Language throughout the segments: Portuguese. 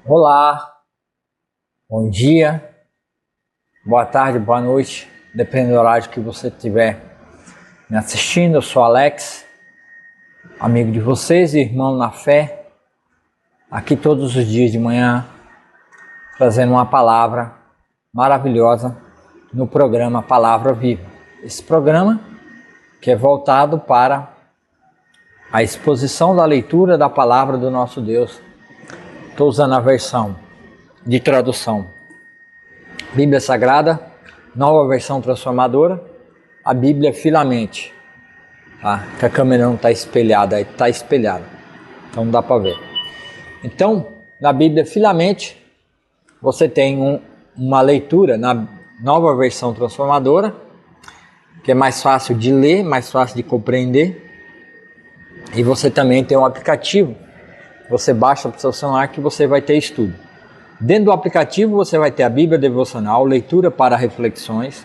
Olá, bom dia, boa tarde, boa noite, dependendo do horário que você estiver me assistindo. Eu sou Alex, amigo de vocês, irmão na fé, aqui todos os dias de manhã, trazendo uma palavra maravilhosa no programa Palavra Viva. Esse programa que é voltado para a exposição da leitura da palavra do nosso Deus. Estou usando a versão de tradução Bíblia Sagrada, nova versão transformadora, a Bíblia Filamente, tá? Que a câmera não está espelhada, está espelhada, então não dá para ver. Então, na Bíblia Filamente, você tem uma leitura na nova versão transformadora, que é mais fácil de ler, mais fácil de compreender, e você também tem um aplicativo. Você baixa para o seu celular que você vai ter estudo. Dentro do aplicativo você vai ter a Bíblia Devocional, leitura para reflexões,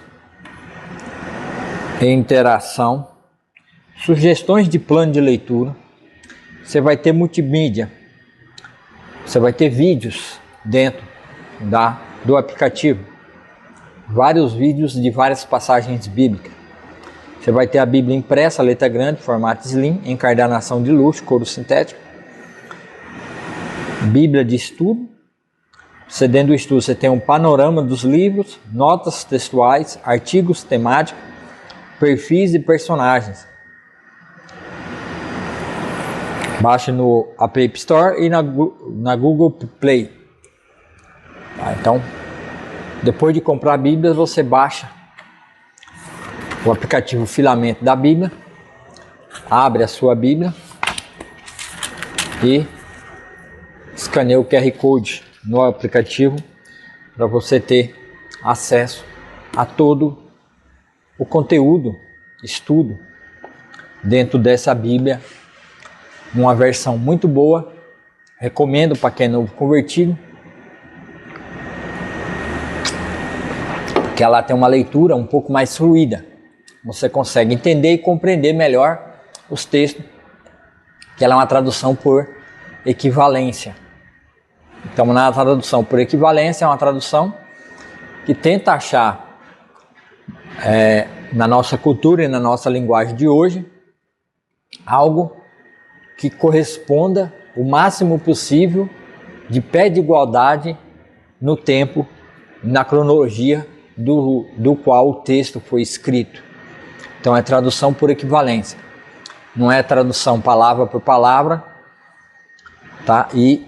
interação, sugestões de plano de leitura. Você vai ter multimídia. Você vai ter vídeos dentro do aplicativo. Vários vídeos de várias passagens bíblicas. Você vai ter a Bíblia impressa, letra grande, formato slim, encarnação de luxo, couro sintético. Bíblia de estudo. Você dentro do estudo você tem um panorama dos livros, notas textuais, artigos temáticos, perfis e personagens. Baixe no App Store e na Google Play. Então, depois de comprar a Bíblia, você baixa o aplicativo Filamento da Bíblia, abre a sua Bíblia e escaneia o QR Code no aplicativo para você ter acesso a todo o conteúdo, estudo dentro dessa Bíblia, uma versão muito boa. Recomendo para quem é novo convertido, porque ela tem uma leitura um pouco mais fluida. Você consegue entender e compreender melhor os textos, que ela é uma tradução por equivalência. Então, na tradução por equivalência, é uma tradução que tenta achar na nossa cultura e na nossa linguagem de hoje algo que corresponda o máximo possível de pé de igualdade no tempo, na cronologia do qual o texto foi escrito. Então, é tradução por equivalência. Não é tradução palavra por palavra, tá? E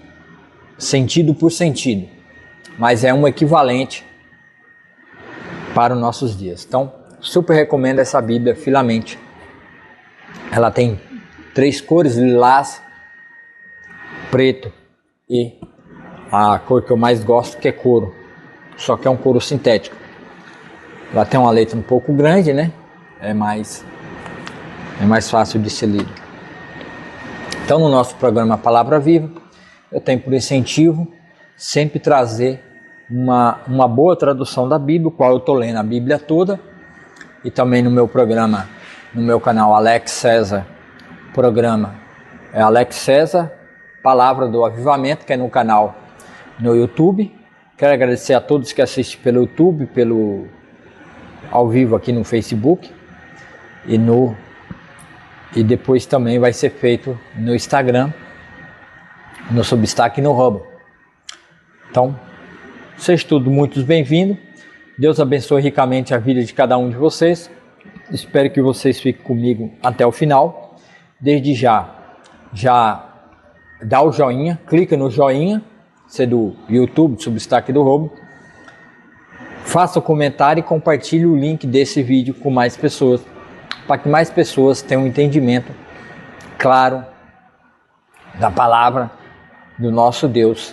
sentido por sentido, mas é um equivalente para os nossos dias. Então, super recomendo essa Bíblia Filamente. Ela tem 3 cores: lilás, preto e a cor que eu mais gosto, que é couro, só que é um couro sintético. Ela tem uma letra um pouco grande, né? É mais fácil de ser lido. Então, no nosso programa Palavra Viva, eu tenho por incentivo sempre trazer uma boa tradução da Bíblia, qual eu estou lendo a Bíblia toda, e também no meu programa, no meu canal Alex César, programa Alex César, Palavra do Avivamento, que é no canal no YouTube. Quero agradecer a todos que assistem pelo YouTube, ao vivo aqui no Facebook, e depois também vai ser feito no Instagram, no Substack e no Rumble. Então, sejam todos muito bem-vindos. Deus abençoe ricamente a vida de cada um de vocês. Espero que vocês fiquem comigo até o final. Desde já dá o joinha, clica no joinha, se é do YouTube, do Substack e do Rumble. Faça o comentário e compartilhe o link desse vídeo com mais pessoas, para que mais pessoas tenham um entendimento claro da palavra do nosso Deus,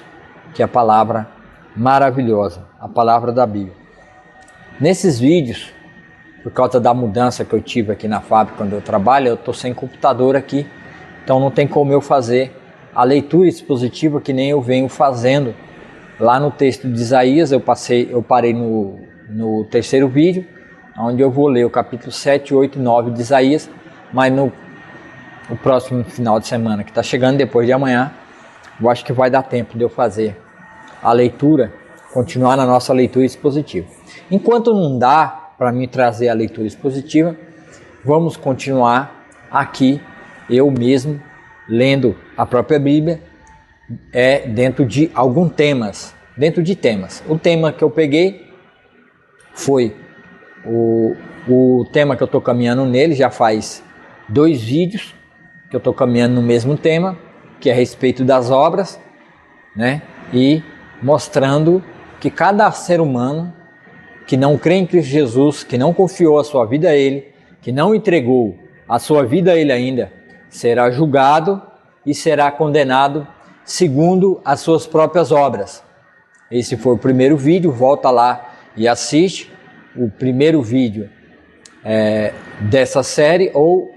que é a palavra maravilhosa, a palavra da Bíblia. Nesses vídeos, por causa da mudança que eu tive aqui na fábrica onde eu trabalho, eu estou sem computador aqui, então não tem como eu fazer a leitura expositiva que nem eu venho fazendo lá no texto de Isaías. Eu parei no terceiro vídeo, onde eu vou ler o capítulo 7, 8 e 9 de Isaías, mas no próximo final de semana, que está chegando depois de amanhã, eu acho que vai dar tempo de eu fazer a leitura, continuar na nossa leitura expositiva. Enquanto não dá para mim trazer a leitura expositiva, vamos continuar aqui, eu mesmo, lendo a própria Bíblia, dentro de alguns temas, O tema que eu peguei foi o tema que eu estou caminhando nele, já faz 2 vídeos que eu estou caminhando no mesmo tema, que é a respeito das obras, né? E mostrando que cada ser humano que não crê em Cristo Jesus, que não confiou a sua vida a Ele, que não entregou a sua vida a Ele ainda, será julgado e será condenado segundo as suas próprias obras. Esse foi o primeiro vídeo, volta lá e assiste o primeiro vídeo dessa série, ou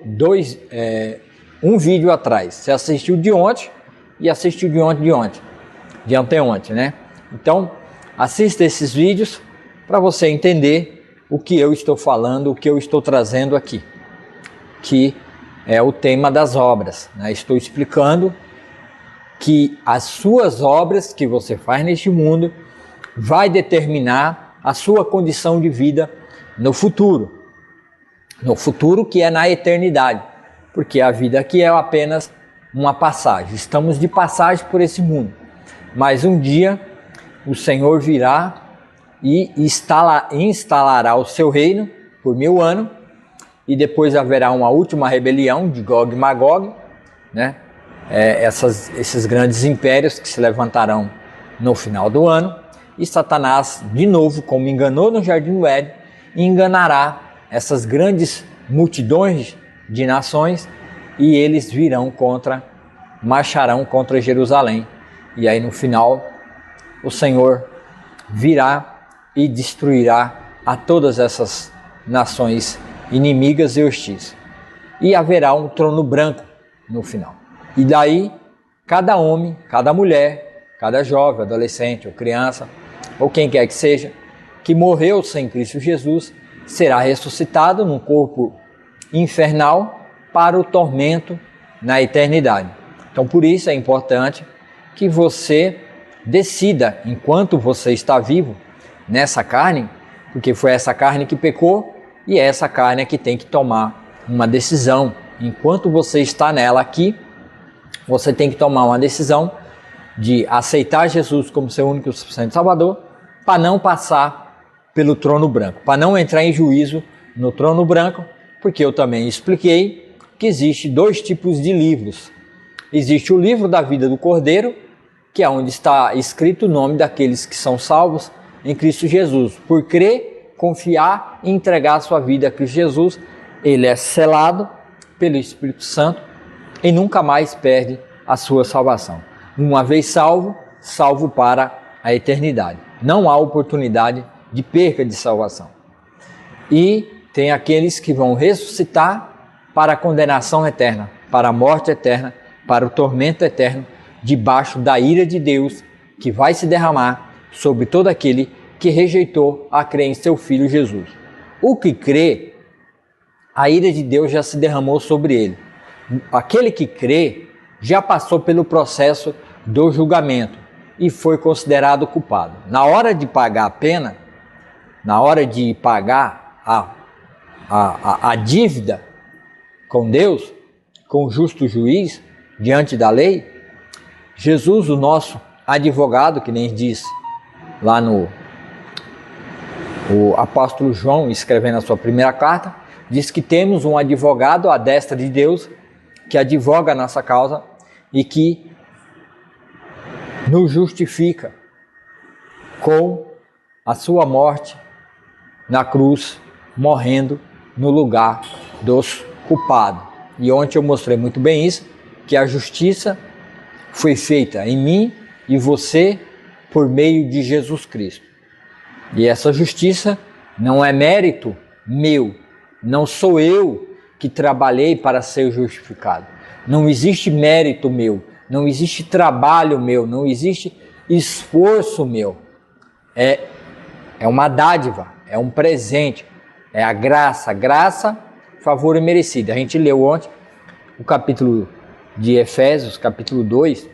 um vídeo atrás. Você assistiu de ontem e assistiu de anteontem, né? Então, assista esses vídeos para você entender o que eu estou falando, o que eu estou trazendo aqui, que é o tema das obras, né? Estou explicando que as suas obras que você faz neste mundo vai determinar a sua condição de vida no futuro que é na eternidade, porque a vida aqui é apenas uma passagem, estamos de passagem por esse mundo, mas um dia o Senhor virá e instalará o seu reino por 1000 anos, e depois haverá uma última rebelião de Gog e Magog, né? Esses grandes impérios que se levantarão no final do ano, e Satanás, de novo, como enganou no Jardim do Éden, enganará essas grandes multidões de nações, e eles marcharão contra Jerusalém, e aí no final o Senhor virá e destruirá a todas essas nações inimigas e hostis, e haverá um trono branco no final. E daí, cada homem, cada mulher, cada jovem, adolescente ou criança, ou quem quer que seja, que morreu sem Cristo Jesus, será ressuscitado num corpo infernal para o tormento na eternidade. Então, por isso é importante que você decida, enquanto você está vivo nessa carne, porque foi essa carne que pecou, e é essa carne que tem que tomar uma decisão. Enquanto você está nela aqui, você tem que tomar uma decisão de aceitar Jesus como seu único e suficiente Salvador, para não passar pelo trono branco, para não entrar em juízo no trono branco, porque eu também expliquei que existe 2 tipos de livros. Existe o livro da vida do Cordeiro, que é onde está escrito o nome daqueles que são salvos em Cristo Jesus. Por crer, confiar e entregar a sua vida a Cristo Jesus, ele é selado pelo Espírito Santo e nunca mais perde a sua salvação. Uma vez salvo, salvo para a eternidade. Não há oportunidade de perca de salvação. E tem aqueles que vão ressuscitar para a condenação eterna, para a morte eterna, para o tormento eterno, debaixo da ira de Deus, que vai se derramar sobre todo aquele que rejeitou a crer em seu Filho Jesus. O que crê, a ira de Deus já se derramou sobre ele. Aquele que crê já passou pelo processo do julgamento e foi considerado culpado. Na hora de pagar a pena, na hora de pagar a dívida com Deus, com o justo juiz, diante da lei, Jesus, o nosso advogado, que nem diz lá o apóstolo João, escrevendo a sua primeira carta, diz que temos um advogado à destra de Deus, que advoga a nossa causa e que nos justifica com a sua morte na cruz, morrendo no lugar dos culpados. E ontem eu mostrei muito bem isso, que a justiça foi feita em mim e você por meio de Jesus Cristo. E essa justiça não é mérito meu, não sou eu que trabalhei para ser justificado. Não existe mérito meu, não existe trabalho meu, não existe esforço meu. É uma dádiva, é um presente, é a graça, favor imerecido. A gente leu ontem o capítulo de Efésios, capítulo 2,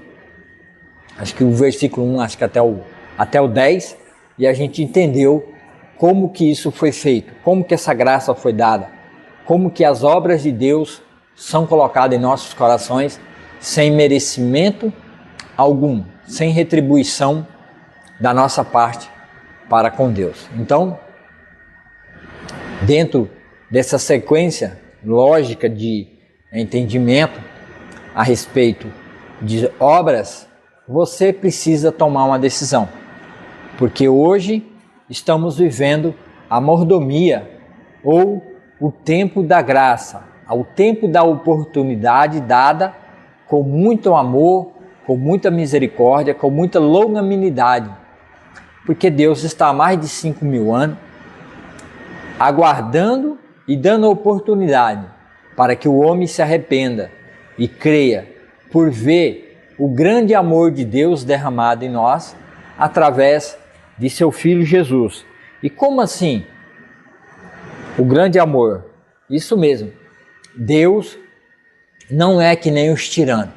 acho que o versículo 1, acho que até o até o 10, e a gente entendeu como que isso foi feito, como que essa graça foi dada, como que as obras de Deus são colocadas em nossos corações sem merecimento algum, sem retribuição da nossa parte para com Deus. Então, dentro dessa sequência lógica de entendimento a respeito de obras, você precisa tomar uma decisão, porque hoje estamos vivendo a mordomia ou o tempo da graça, o tempo da oportunidade dada com muito amor, com muita misericórdia, com muita longanimidade, porque Deus está há mais de 5.000 anos aguardando e dando oportunidade para que o homem se arrependa e creia por ver o grande amor de Deus derramado em nós através de seu Filho Jesus. E como assim? O grande amor. Isso mesmo. Deus não é que nem os tiranos.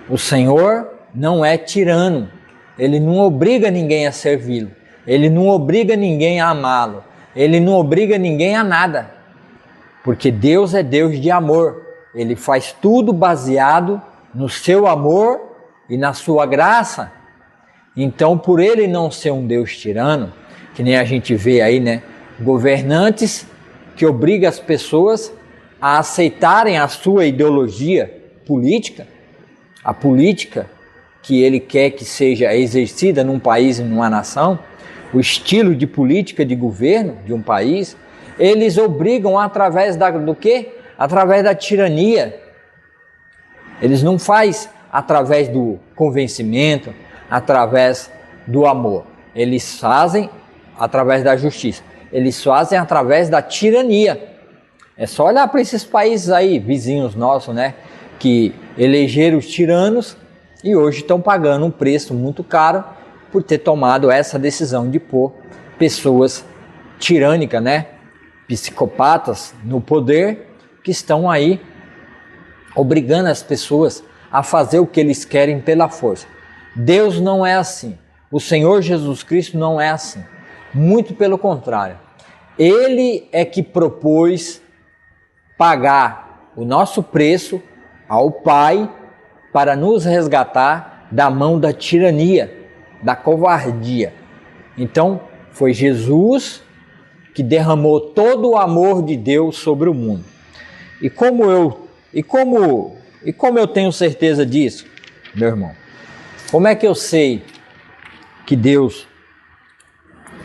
O Senhor não é tirano. Ele não obriga ninguém a servi-lo. Ele não obriga ninguém a amá-lo. Ele não obriga ninguém a nada. Porque Deus é Deus de amor. Ele faz tudo baseado no seu amor e na sua graça. Então, por ele não ser um Deus tirano, que nem a gente vê aí, né? Governantes que obrigam as pessoas a aceitarem a sua ideologia política, a política que ele quer que seja exercida num país e numa nação, o estilo de política de governo de um país, eles obrigam através do quê? Através da tirania. Eles não fazem através do convencimento, através do amor. Eles fazem através da justiça. Eles fazem através da tirania. É só olhar para esses países aí, vizinhos nossos, né? Que elegeram os tiranos e hoje estão pagando um preço muito caro por ter tomado essa decisão de pôr pessoas tirânicas, né? Psicopatas no poder, que estão aí obrigando as pessoas a fazer o que eles querem pela força. Deus não é assim. O Senhor Jesus Cristo não é assim. Muito pelo contrário. Ele é que propôs pagar o nosso preço ao Pai para nos resgatar da mão da tirania, da covardia. Então, foi Jesus que derramou todo o amor de Deus sobre o mundo. E como eu tenho certeza disso, meu irmão? Como é que eu sei que Deus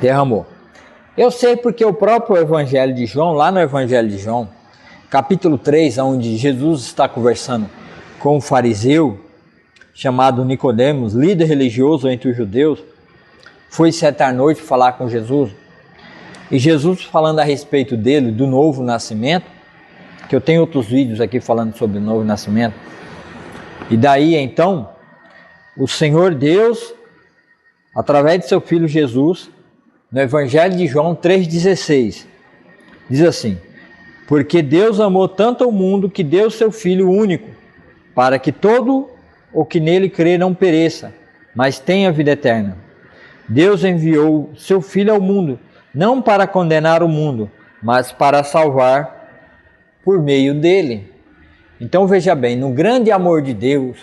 derramou? Eu sei porque o próprio Evangelho de João, lá no Evangelho de João, capítulo 3, onde Jesus está conversando com um fariseu chamado Nicodemos, líder religioso entre os judeus, foi certa noite falar com Jesus. E Jesus falando a respeito dele, do novo nascimento, que eu tenho outros vídeos aqui falando sobre o novo nascimento. E daí então, o Senhor Deus, através de seu Filho Jesus, no Evangelho de João 3,16, diz assim: porque Deus amou tanto o mundo que deu seu Filho único, para que todo o que nele crê não pereça, mas tenha vida eterna. Deus enviou seu Filho ao mundo, não para condenar o mundo, mas para salvar por meio dele. Então veja bem, no grande amor de Deus,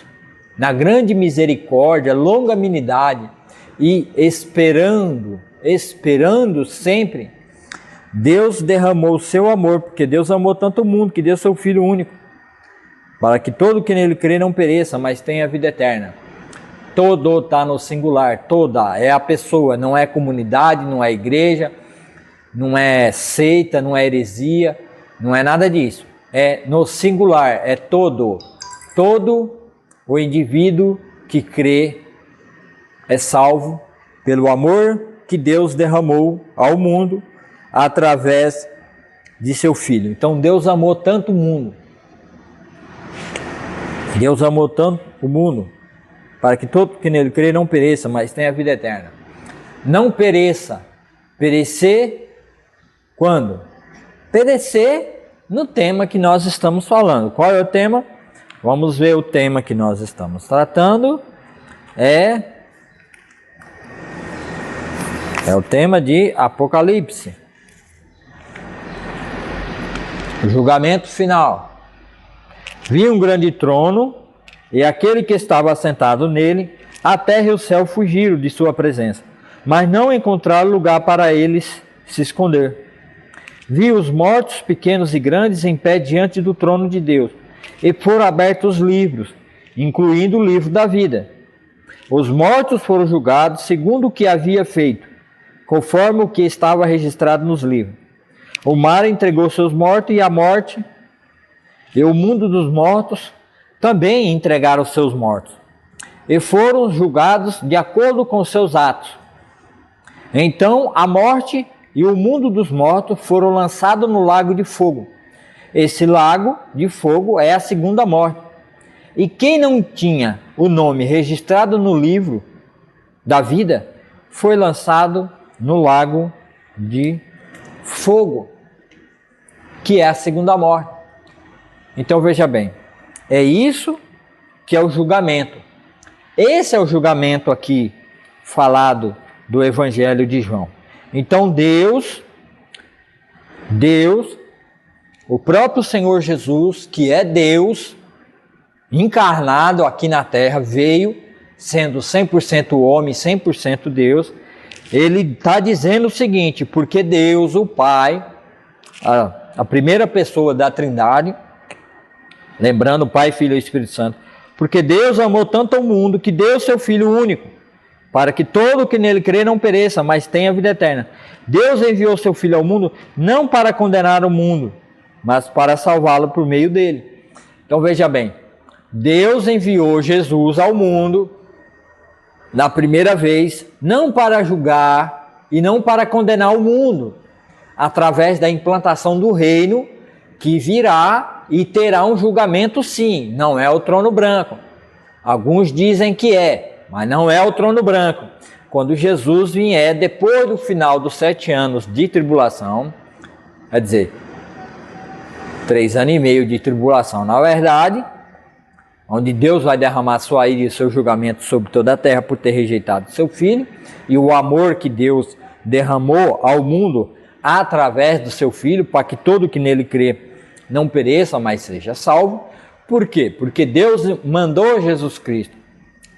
na grande misericórdia, longanimidade e esperando sempre, Deus derramou o seu amor, porque Deus amou tanto o mundo que deu seu Filho único, para que todo que nele crê não pereça, mas tenha vida eterna. Todo está no singular, toda é a pessoa, não é comunidade, não é igreja, não é seita, não é heresia, não é nada disso. É no singular, é todo o indivíduo que crê é salvo pelo amor que Deus derramou ao mundo através de seu Filho. Então Deus amou tanto o mundo. Deus amou tanto o mundo para que todo que nele crê não pereça, mas tenha vida eterna. Não pereça. Perecer quando? Perecer no tema que nós estamos falando. Qual é o tema? Vamos ver o tema que nós estamos tratando. É É o tema de Apocalipse. O julgamento final. Vi um grande trono e aquele que estava assentado nele, a terra e o céu fugiram de sua presença, mas não encontraram lugar para eles se esconder. Vi os mortos, pequenos e grandes, em pé diante do trono de Deus, e foram abertos os livros, incluindo o livro da vida. Os mortos foram julgados segundo o que havia feito, conforme o que estava registrado nos livros. O mar entregou seus mortos, e a morte e o mundo dos mortos também entregaram seus mortos, e foram julgados de acordo com seus atos. Então a morte e o mundo dos mortos foram lançados no lago de fogo. Esse lago de fogo é a segunda morte. E quem não tinha o nome registrado no livro da vida foi lançado no lago de fogo, que é a segunda morte. Então veja bem, é isso que é o julgamento. Esse é o julgamento aqui falado do Evangelho de João. Então Deus, o próprio Senhor Jesus, que é Deus, encarnado aqui na terra, veio sendo 100% homem, 100% Deus. Ele está dizendo o seguinte: porque Deus, o Pai, a primeira pessoa da Trindade, lembrando Pai, Filho e Espírito Santo, porque Deus amou tanto ao mundo que deu seu Filho único, para que todo que nele crê não pereça, mas tenha vida eterna. Deus enviou seu Filho ao mundo não para condenar o mundo, mas para salvá-lo por meio dele. Então veja bem, Deus enviou Jesus ao mundo na primeira vez, não para julgar e não para condenar o mundo, através da implantação do reino, que virá e terá um julgamento sim, não é o trono branco. Alguns dizem que é, mas não é o trono branco. Quando Jesus vier, depois do final dos 7 anos de tribulação, quer dizer, 3 anos e meio de tribulação, na verdade, onde Deus vai derramar sua ira e seu julgamento sobre toda a terra por ter rejeitado seu Filho, e o amor que Deus derramou ao mundo através do seu Filho, para que todo que nele crê não pereça, mas seja salvo. Por quê? Porque Deus mandou Jesus Cristo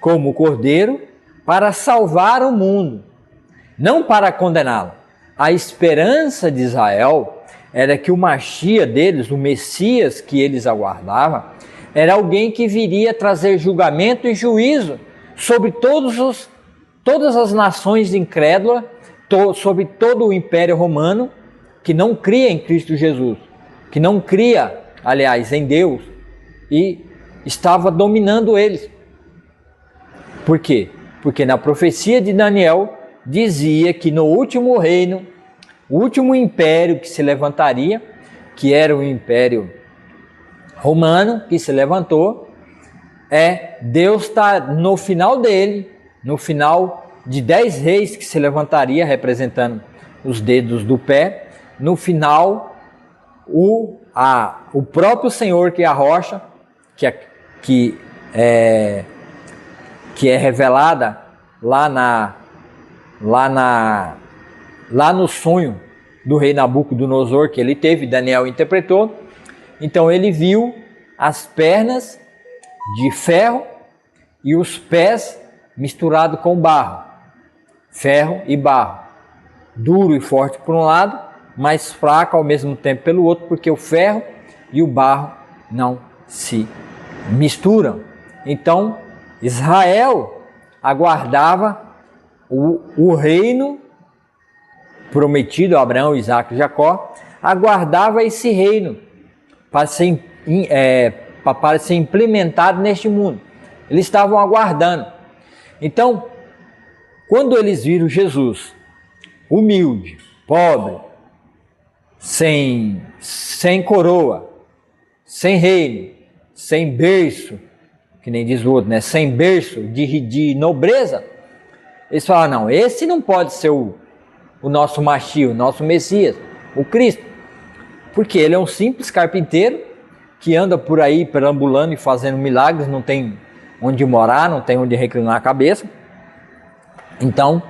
como Cordeiro para salvar o mundo, não para condená-lo. A esperança de Israel era que o Mashiach deles, o Messias que eles aguardavam, era alguém que viria trazer julgamento e juízo sobre todas as nações incrédulas, sobre todo o Império Romano, que não cria em Cristo Jesus, que não cria, aliás, em Deus, e estava dominando eles. Por quê? Porque na profecia de Daniel dizia que no último reino, o último império que se levantaria, que era o Império Romano, que se levantou, Deus está no final dele, no final de 10 reis que se levantaria, representando os dedos do pé, no final o próprio Senhor, que é a rocha, que é revelada lá no sonho do rei Nabucodonosor que ele teve, Daniel interpretou. Então ele viu as pernas de ferro e os pés misturados com barro, ferro e barro, duro e forte por um lado, mas fraco ao mesmo tempo pelo outro, porque o ferro e o barro não se misturam. Então Israel aguardava o reino prometido a Abraão, Isaque e Jacó, aguardava esse reino para ser implementado neste mundo. Eles estavam aguardando. Então, quando eles viram Jesus, humilde, pobre, sem coroa, sem reino, sem berço, que nem diz o outro, né? Sem berço de nobreza, eles falaram: não, esse não pode ser o nosso Mashiach, o nosso Messias, o Cristo, porque ele é um simples carpinteiro que anda por aí perambulando e fazendo milagres, não tem onde morar, não tem onde reclinar a cabeça. Então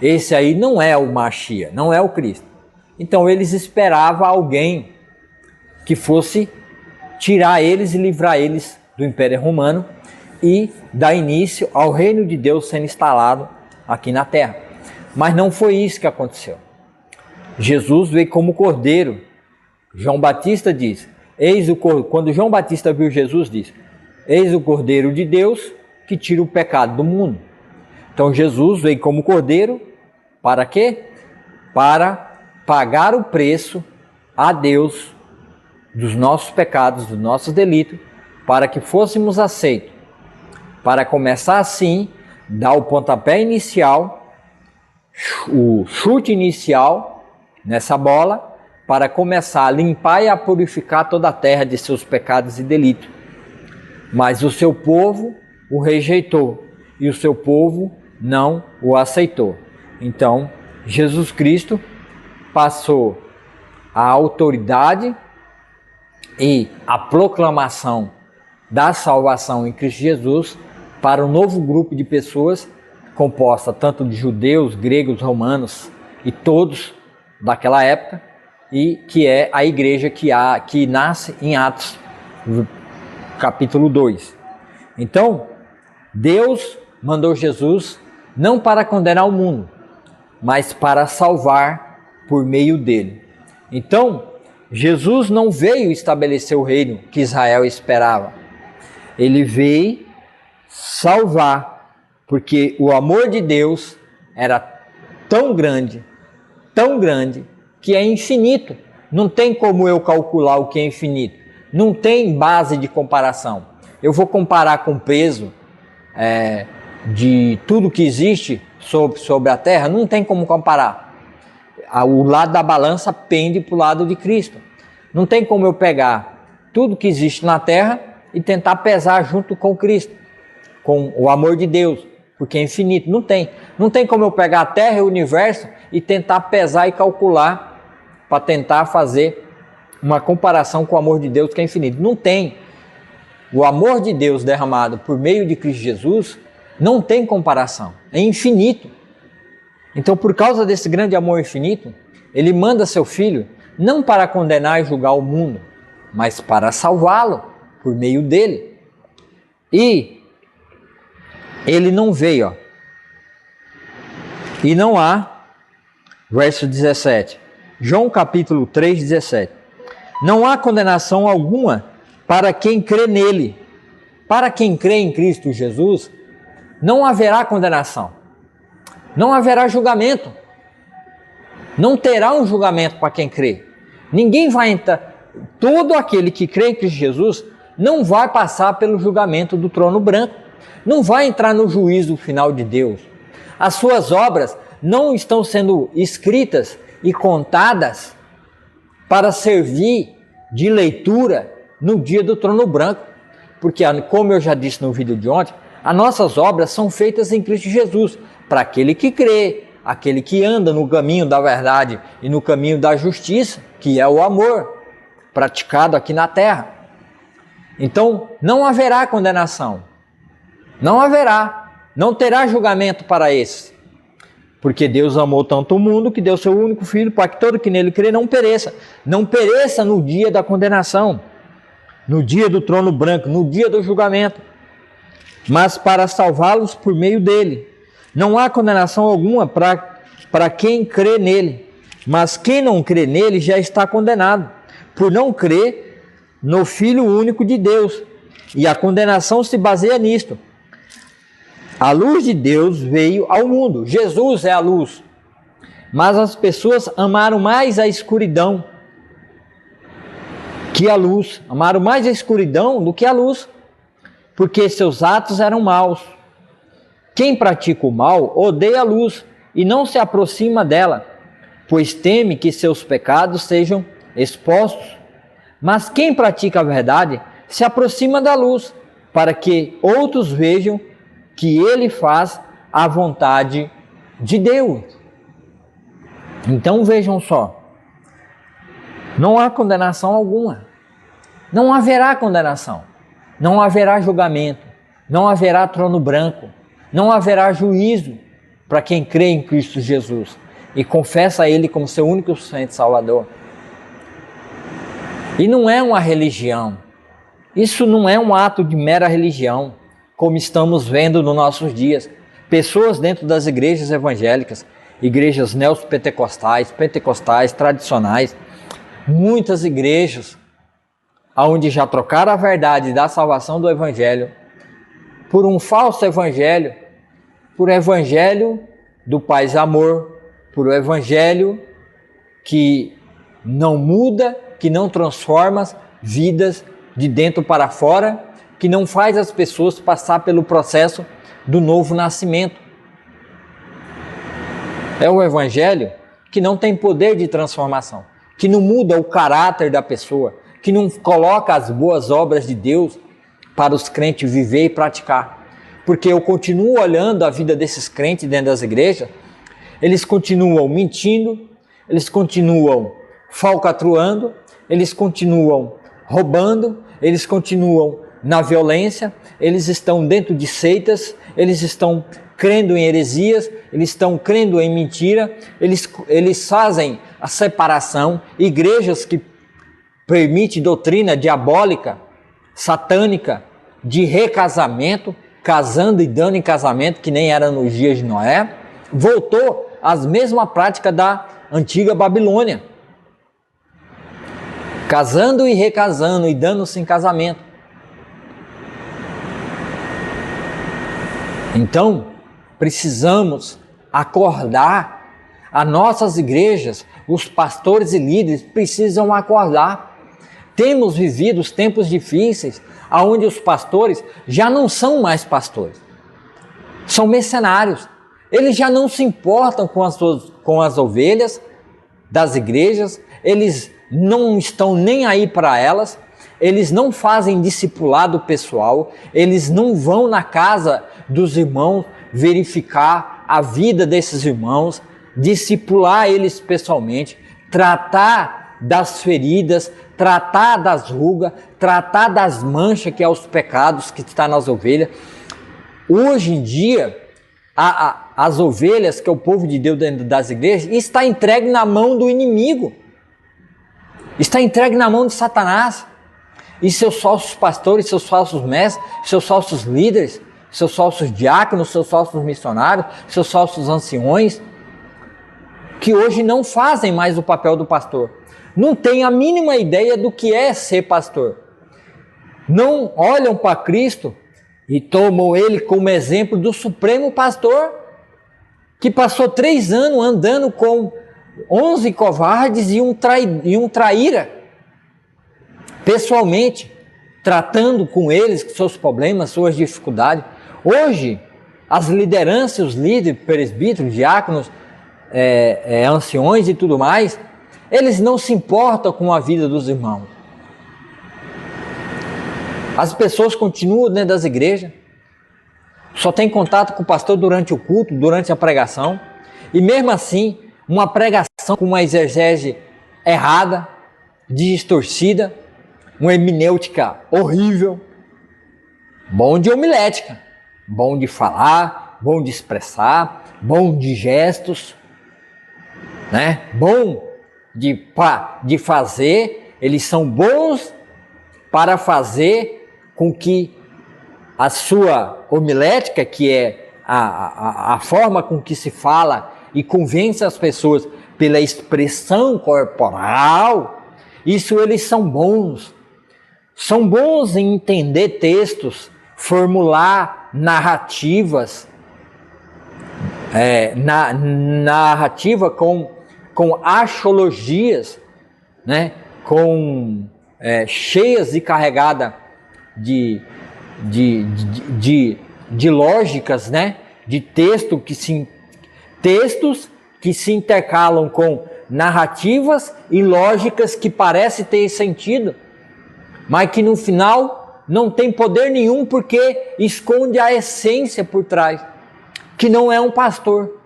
esse aí não é o Machia, não é o Cristo. Então eles esperavam alguém que fosse tirar eles e livrar eles do Império Romano e dar início ao reino de Deus sendo instalado aqui na terra. Mas não foi isso que aconteceu. Jesus veio como cordeiro. João Batista diz, quando João Batista viu Jesus, diz, eis o cordeiro de Deus que tira o pecado do mundo. Então Jesus veio como cordeiro para quê? Para pagar o preço a Deus dos nossos pecados, dos nossos delitos, para que fôssemos aceitos, para começar assim, dar o pontapé inicial, o chute inicial nessa bola, para começar a limpar e a purificar toda a terra de seus pecados e delitos. Mas o seu povo o rejeitou e o seu povo não o aceitou. Então, Jesus Cristo passou a autoridade e a proclamação da salvação em Cristo Jesus para um novo grupo de pessoas composta tanto de judeus, gregos, romanos e todos daquela época, e que é a igreja que nasce em Atos, capítulo 2. Então, Deus mandou Jesus não para condenar o mundo, mas para salvar por meio dele. Então, Jesus não veio estabelecer o reino que Israel esperava. Ele veio salvar, porque o amor de Deus era tão grande, que é infinito. Não tem como eu calcular o que é infinito. Não tem base de comparação. Eu vou comparar com o peso de tudo que existe sobre a terra? Não tem como comparar. O lado da balança pende para o lado de Cristo. Não tem como eu pegar tudo que existe na terra e tentar pesar junto com Cristo, com o amor de Deus, porque é infinito. Não tem. Não tem como eu pegar a terra e o universo e tentar pesar e calcular para tentar fazer uma comparação com o amor de Deus que é infinito. Não tem. O amor de Deus derramado por meio de Cristo Jesus não tem comparação. É infinito. Então, por causa desse grande amor infinito, ele manda seu filho não para condenar e julgar o mundo, mas para salvá-lo por meio dele. E ele não veio, e não há, verso 17, João capítulo 3, 17, não há condenação alguma para quem crê nele. Para quem crê em Cristo Jesus, não haverá condenação. Não haverá julgamento. Não terá um julgamento para quem crê. Ninguém vai entrar. Todo aquele que crê em Cristo Jesus não vai passar pelo julgamento do trono branco. Não vai entrar no juízo final de Deus. As suas obras não estão sendo escritas e contadas para servir de leitura no dia do trono branco. Porque, como eu já disse no vídeo de ontem, as nossas obras são feitas em Cristo Jesus, para aquele que crê, aquele que anda no caminho da verdade e no caminho da justiça, que é o amor, praticado aqui na terra. Então, não haverá condenação. Não haverá. Não terá julgamento para esse. Porque Deus amou tanto o mundo que deu seu único filho para que todo que nele crê não pereça. Não pereça no dia da condenação, no dia do trono branco, no dia do julgamento, mas para salvá-los por meio dele. Não há condenação alguma para quem crê nele, mas quem não crê nele já está condenado, por não crer no Filho único de Deus. E a condenação se baseia nisto. A luz de Deus veio ao mundo. Jesus é a luz. Mas as pessoas amaram mais a escuridão que a luz. Amaram mais a escuridão do que a luz, porque seus atos eram maus. Quem pratica o mal odeia a luz e não se aproxima dela, pois teme que seus pecados sejam expostos. Mas quem pratica a verdade se aproxima da luz, para que outros vejam que ele faz a vontade de Deus. Então vejam só, não há condenação alguma. Não haverá condenação. Não haverá julgamento. Não haverá trono branco. Não haverá juízo para quem crê em Cristo Jesus e confessa Ele como seu único e suficiente Salvador. E não é uma religião. Isso não é um ato de mera religião, como estamos vendo nos nossos dias. Pessoas dentro das igrejas evangélicas, igrejas neopentecostais, pentecostais, tradicionais, muitas igrejas onde já trocaram a verdade da salvação do evangelho por um falso evangelho, por evangelho do paz e amor, por um evangelho que não muda, que não transforma vidas de dentro para fora, que não faz as pessoas passar pelo processo do novo nascimento. É um evangelho que não tem poder de transformação, que não muda o caráter da pessoa, que não coloca as boas obras de Deus para os crentes viver e praticar. Porque eu continuo olhando a vida desses crentes dentro das igrejas, eles continuam mentindo, eles continuam falcatruando, eles continuam roubando, eles continuam na violência, eles estão dentro de seitas, eles estão crendo em heresias, eles estão crendo em mentira, eles fazem a separação, igrejas que permitem doutrina diabólica, satânica, de recasamento, casando e dando em casamento, que nem era nos dias de Noé, voltou às mesmas práticas da antiga Babilônia. Casando e recasando e dando-se em casamento. Então, precisamos acordar. As nossas igrejas, os pastores e líderes precisam acordar. Temos vivido os tempos difíceis, onde os pastores já não são mais pastores. São mercenários. Eles já não se importam com as ovelhas das igrejas, eles não estão nem aí para elas, eles não fazem discipulado pessoal, eles não vão na casa dos irmãos verificar a vida desses irmãos, discipular eles pessoalmente, tratar das feridas, tratar das rugas, tratar das manchas que é os pecados que está nas ovelhas. Hoje em dia, as ovelhas, que é o povo de Deus dentro das igrejas, está entregue na mão do inimigo, está entregue na mão de Satanás e seus falsos pastores, seus falsos mestres, seus falsos líderes, seus falsos diáconos, seus falsos missionários, seus falsos anciões, que hoje não fazem mais o papel do pastor, não têm a mínima ideia do que é ser pastor, não olham para Cristo e tomam ele como exemplo do supremo pastor, que passou 3 anos andando com 11 covardes e um traíra, pessoalmente, tratando com eles, com seus problemas, suas dificuldades. Hoje, as lideranças, os líderes, presbíteros, diáconos, anciões e tudo mais, eles não se importam com a vida dos irmãos. As pessoas continuam dentro das igrejas, só tem contato com o pastor durante o culto, durante a pregação, e mesmo assim, uma pregação com uma exegese errada, distorcida, uma hermenêutica horrível, bom de homilética, bom de falar, bom de expressar, bom de gestos, né? Bom de fazer, eles são bons para fazer com que a sua homilética, que é a forma com que se fala e convence as pessoas pela expressão corporal, isso eles são bons. São bons em entender textos, formular narrativas, narrativa com arqueologias, né? Cheias e carregadas de lógicas, né? De textos que se intercalam com narrativas e lógicas que parecem ter sentido, mas que no final não tem poder nenhum, porque esconde a essência por trás, que não é um pastor.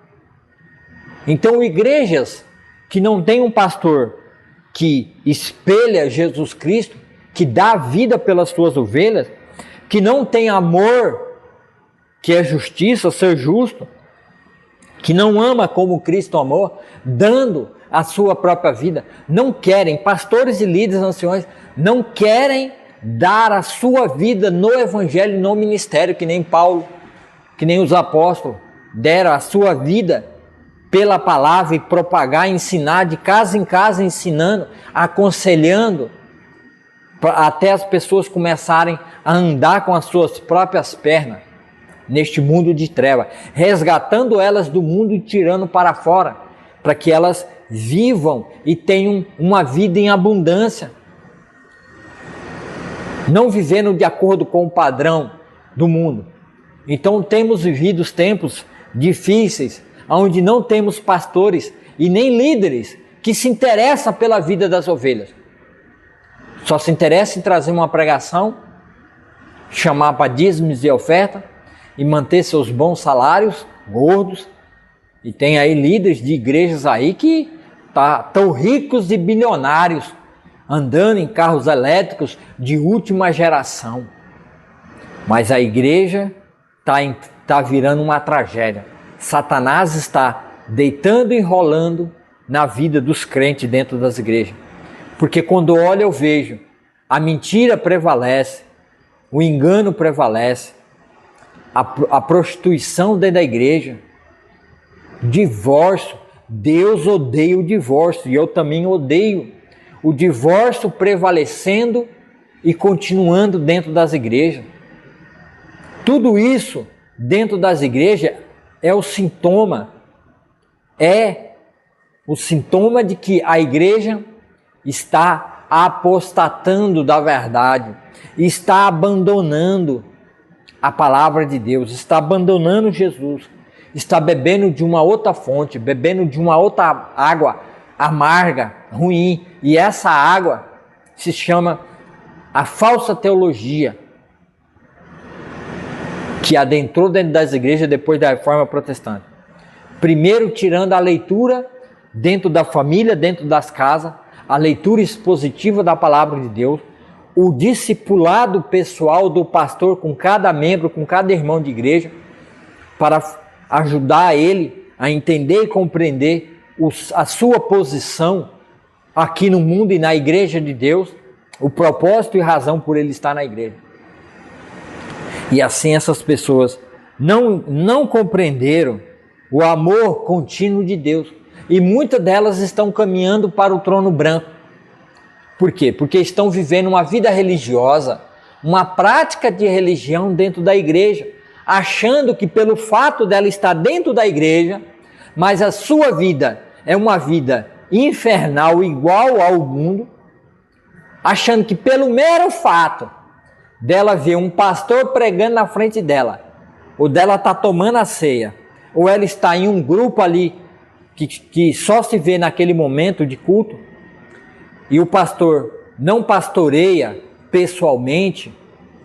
Então, igrejas que não tem um pastor que espelha Jesus Cristo, que dá vida pelas suas ovelhas, que não tem amor, que é justiça, ser justo, que não ama como Cristo amou, dando a sua própria vida, não querem, pastores e líderes anciões, não querem dar a sua vida no evangelho, no ministério, que nem Paulo, que nem os apóstolos, deram a sua vida pela palavra e propagar, ensinar de casa em casa, ensinando, aconselhando, até as pessoas começarem a andar com as suas próprias pernas neste mundo de trevas, resgatando elas do mundo e tirando para fora, para que elas vivam e tenham uma vida em abundância, não vivendo de acordo com o padrão do mundo. Então temos vivido os tempos difíceis, onde não temos pastores e nem líderes que se interessam pela vida das ovelhas. Só se interessa em trazer uma pregação, chamar para dízimos e oferta e manter seus bons salários gordos. E tem aí líderes de igrejas aí que estão ricos e bilionários, andando em carros elétricos de última geração. Mas a igreja está virando uma tragédia. Satanás está deitando e rolando na vida dos crentes dentro das igrejas. Porque quando olho eu vejo, a mentira prevalece, o engano prevalece, a prostituição dentro da igreja, divórcio. Deus odeia o divórcio e eu também odeio o divórcio prevalecendo e continuando dentro das igrejas. Tudo isso dentro das igrejas é o sintoma de que a igreja está apostatando da verdade, está abandonando a palavra de Deus, está abandonando Jesus, está bebendo de uma outra fonte, bebendo de uma outra água amarga, ruim, e essa água se chama a falsa teologia, que adentrou dentro das igrejas depois da Reforma Protestante. Primeiro tirando a leitura dentro da família, dentro das casas, a leitura expositiva da palavra de Deus, o discipulado pessoal do pastor com cada membro, com cada irmão de igreja, para ajudar ele a entender e compreender a sua posição aqui no mundo e na igreja de Deus, o propósito e razão por ele estar na igreja. E assim essas pessoas não compreenderam o amor contínuo de Deus. E muitas delas estão caminhando para o trono branco. Por quê? Porque estão vivendo uma vida religiosa, uma prática de religião dentro da igreja, achando que pelo fato dela estar dentro da igreja, mas a sua vida é uma vida infernal igual ao mundo, achando que pelo mero fato dela ver um pastor pregando na frente dela, ou dela estar tomando a ceia, ou ela está em um grupo ali que só se vê naquele momento de culto, e o pastor não pastoreia pessoalmente,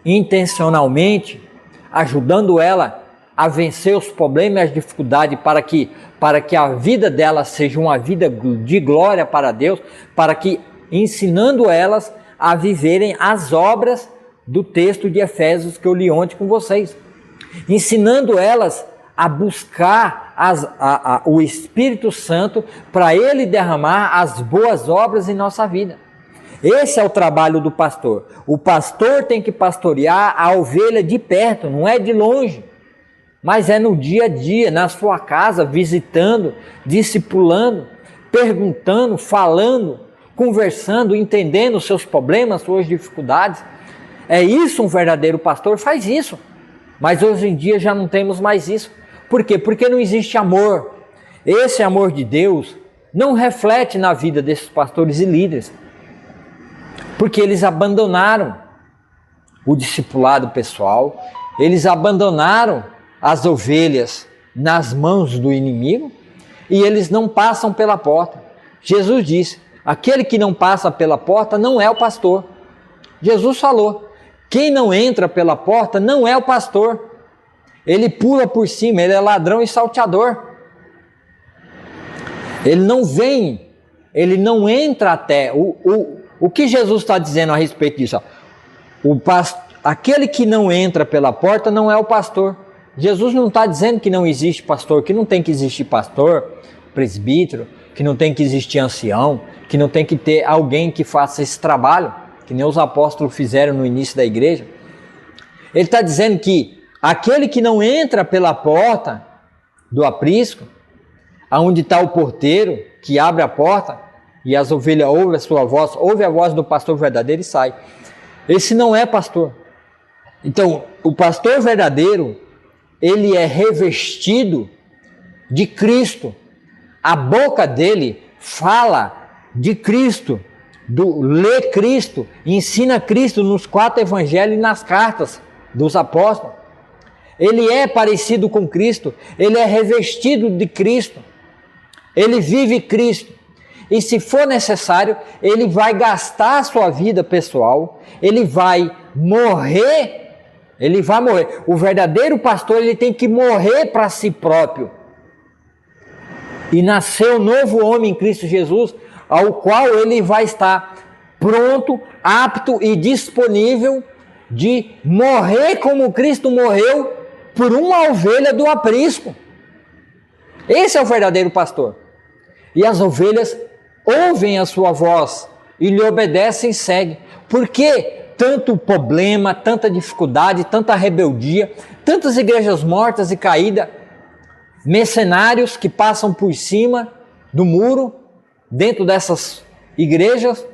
intencionalmente, ajudando ela a vencer os problemas e as dificuldades para que a vida dela seja uma vida de glória para Deus, para que ensinando elas a viverem as obras do texto de Efésios que eu li ontem com vocês, ensinando elas a buscar o Espírito Santo para ele derramar as boas obras em nossa vida. Esse é o trabalho do pastor. O pastor tem que pastorear a ovelha de perto, não é de longe, mas é no dia a dia, na sua casa, visitando, discipulando, perguntando, falando, conversando, entendendo os seus problemas, suas dificuldades. É isso, um verdadeiro pastor faz isso. Mas hoje em dia já não temos mais isso. Por quê? Porque não existe amor. Esse amor de Deus não reflete na vida desses pastores e líderes. Porque eles abandonaram o discipulado pessoal, eles abandonaram as ovelhas nas mãos do inimigo e eles não passam pela porta. Jesus disse, aquele que não passa pela porta não é o pastor. Jesus falou, quem não entra pela porta não é o pastor. Ele pula por cima, ele é ladrão e salteador. Ele não vem, ele não entra até. O que Jesus está dizendo a respeito disso? Aquele que não entra pela porta não é o pastor. Jesus não está dizendo que não existe pastor, que não tem que existir pastor, presbítero, que não tem que existir ancião, que não tem que ter alguém que faça esse trabalho, que nem os apóstolos fizeram no início da igreja. Ele está dizendo que aquele que não entra pela porta do aprisco, aonde está o porteiro que abre a porta e as ovelhas ouvem a sua voz, ouve a voz do pastor verdadeiro e sai. Esse não é pastor. Então, o pastor verdadeiro, ele é revestido de Cristo. A boca dele fala de Cristo, lê Cristo, ensina Cristo nos 4 evangelhos e nas cartas dos apóstolos. Ele é parecido com Cristo, ele é revestido de Cristo, ele vive Cristo. E se for necessário, ele vai gastar a sua vida pessoal, ele vai morrer. O verdadeiro pastor, ele tem que morrer para si próprio. E nascer um novo homem em Cristo Jesus, ao qual ele vai estar pronto, apto e disponível de morrer como Cristo morreu por uma ovelha do aprisco. Esse é o verdadeiro pastor. E as ovelhas ouvem a sua voz e lhe obedecem e seguem. Por que tanto problema, tanta dificuldade, tanta rebeldia, tantas igrejas mortas e caídas, mercenários que passam por cima do muro, dentro dessas igrejas,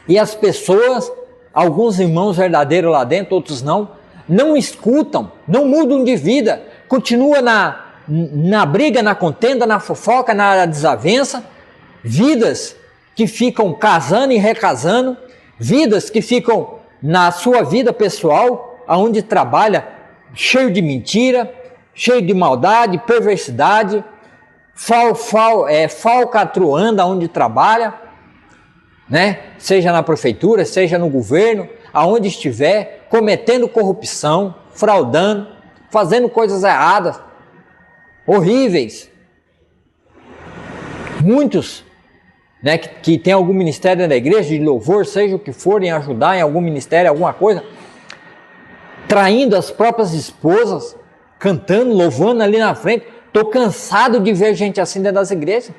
e as pessoas, alguns irmãos verdadeiros lá dentro, outros não escutam, não mudam de vida, continuam na briga, na contenda, na fofoca, na desavença, vidas que ficam casando e recasando, vidas que ficam na sua vida pessoal, aonde trabalha cheio de mentira, cheio de maldade, perversidade, falcatruando onde trabalha, né? Seja na prefeitura, seja no governo, aonde estiver, cometendo corrupção, fraudando, fazendo coisas erradas, horríveis. Muitos, né, que tem algum ministério da igreja, de louvor, seja o que for, em ajudar em algum ministério, alguma coisa, traindo as próprias esposas, cantando, louvando ali na frente. Estou cansado de ver gente assim dentro das igrejas.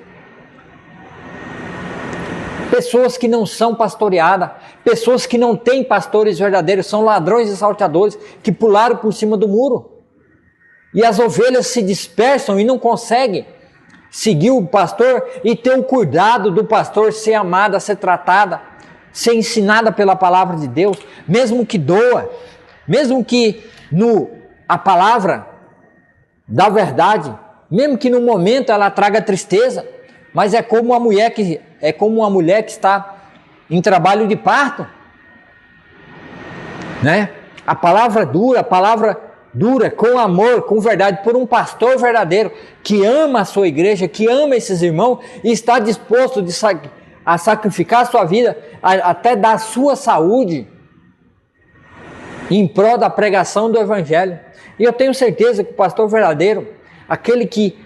Pessoas que não são pastoreadas, pessoas que não têm pastores verdadeiros, são ladrões e salteadores que pularam por cima do muro. E as ovelhas se dispersam e não conseguem seguir o pastor e ter o cuidado do pastor ser amada, ser tratada, ser ensinada pela palavra de Deus, mesmo que doa, mesmo que a palavra da verdade, mesmo que no momento ela traga tristeza, mas é como uma mulher que está em trabalho de parto, né? A palavra dura, com amor, com verdade, por um pastor verdadeiro, que ama a sua igreja, que ama esses irmãos, e está disposto a sacrificar a sua vida, até dar a sua saúde, em prol da pregação do evangelho. E eu tenho certeza que o pastor verdadeiro, aquele que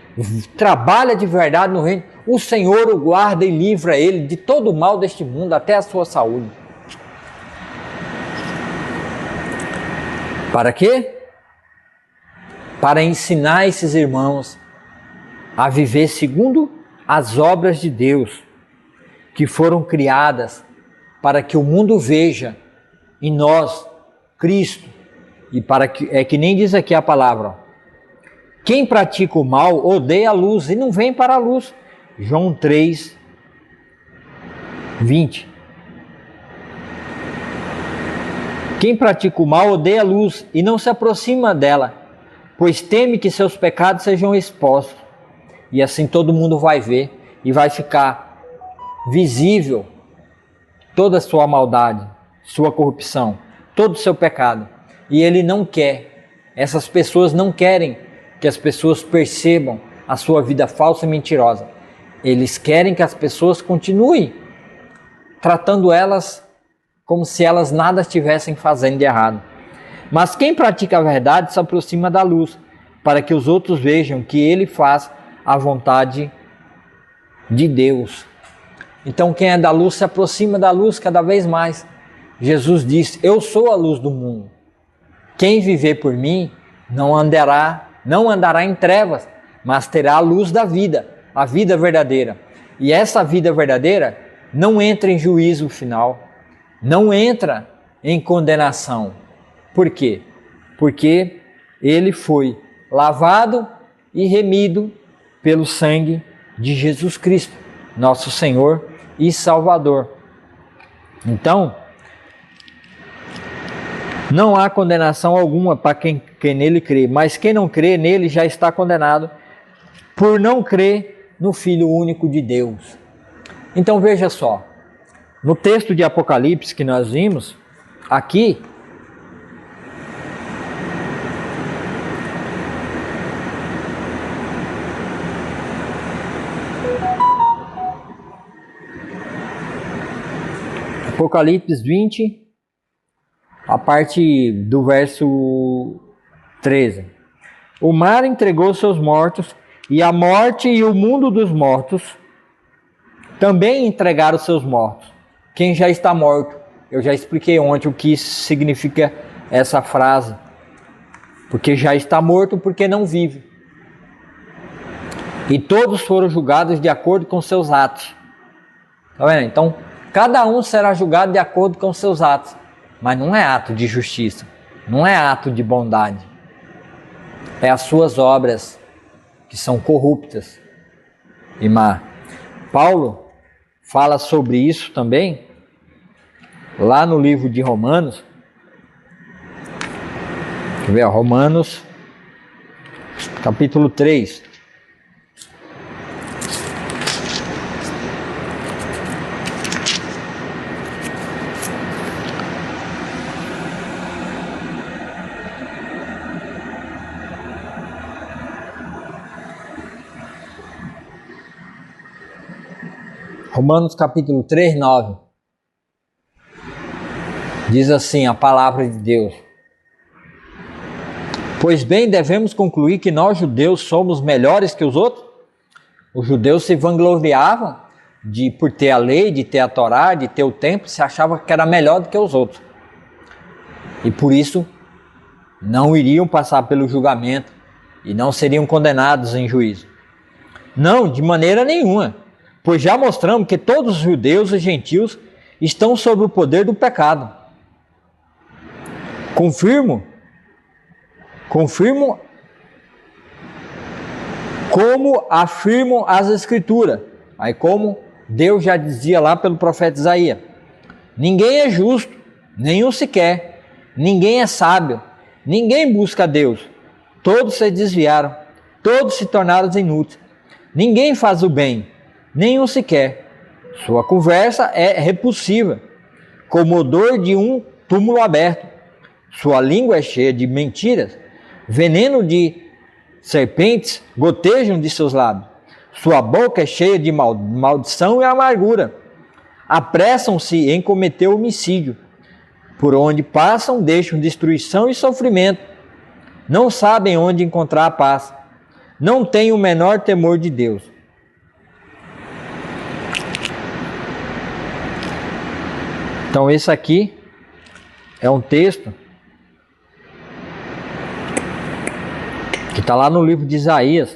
trabalha de verdade no reino, o Senhor o guarda e livra ele de todo o mal deste mundo, até a sua saúde. Para quê? Para ensinar esses irmãos a viver segundo as obras de Deus, que foram criadas para que o mundo veja em nós Cristo, e para que, é que nem diz aqui a palavra, quem pratica o mal odeia a luz e não vem para a luz. João 3, 20. Quem pratica o mal odeia a luz e não se aproxima dela, pois teme que seus pecados sejam expostos. E assim todo mundo vai ver e vai ficar visível toda a sua maldade, sua corrupção, todo o seu pecado. E ele não quer, essas pessoas não querem que as pessoas percebam a sua vida falsa e mentirosa. Eles querem que as pessoas continuem tratando elas como se elas nada estivessem fazendo de errado. Mas quem pratica a verdade se aproxima da luz, para que os outros vejam que ele faz a vontade de Deus. Então quem é da luz se aproxima da luz cada vez mais. Jesus disse, eu sou a luz do mundo. Quem viver por mim não andará em trevas, mas terá a luz da vida, a vida verdadeira. E essa vida verdadeira não entra em juízo final, não entra em condenação. Por quê? Porque ele foi lavado e remido pelo sangue de Jesus Cristo, nosso Senhor e Salvador. Então, não há condenação alguma para quem nele crê, mas quem não crê nele já está condenado por não crer no Filho único de Deus. Então veja só, no texto de Apocalipse que nós vimos, aqui, Apocalipse 20, a parte do verso 13. O mar entregou seus mortos, e a morte e o mundo dos mortos também entregaram seus mortos. Quem já está morto? Eu já expliquei ontem o que significa essa frase. Porque já está morto porque não vive. E todos foram julgados de acordo com seus atos. Tá vendo? Então, cada um será julgado de acordo com seus atos. Mas não é ato de justiça. Não é ato de bondade. É as suas obras que são corruptas e má. Paulo fala sobre isso também, lá no livro de Romanos. Deixa eu ver, Romanos, capítulo 3. Romanos capítulo 3, 9. Diz assim a palavra de Deus: Pois bem, devemos concluir que nós judeus somos melhores que os outros? Os judeus se vangloriavam por ter a lei, de ter a Torá, de ter o templo, se achavam que era melhor do que os outros. E por isso não iriam passar pelo julgamento e não seriam condenados em juízo. Não, de maneira nenhuma. Pois já mostramos que todos os judeus e gentios estão sob o poder do pecado. Confirmo como afirmam as Escrituras. Aí como Deus já dizia lá pelo profeta Isaías: ninguém é justo, nenhum sequer, ninguém é sábio, ninguém busca a Deus. Todos se desviaram, todos se tornaram inúteis. Ninguém faz o bem, nenhum sequer. Sua conversa é repulsiva, como o odor de um túmulo aberto. Sua língua é cheia de mentiras, veneno de serpentes gotejam de seus lábios. Sua boca é cheia de maldição e amargura. Apressam-se em cometer homicídio. Por onde passam, deixam destruição e sofrimento. Não sabem onde encontrar a paz. Não têm o menor temor de Deus. Então esse aqui é um texto que está lá no livro de Isaías.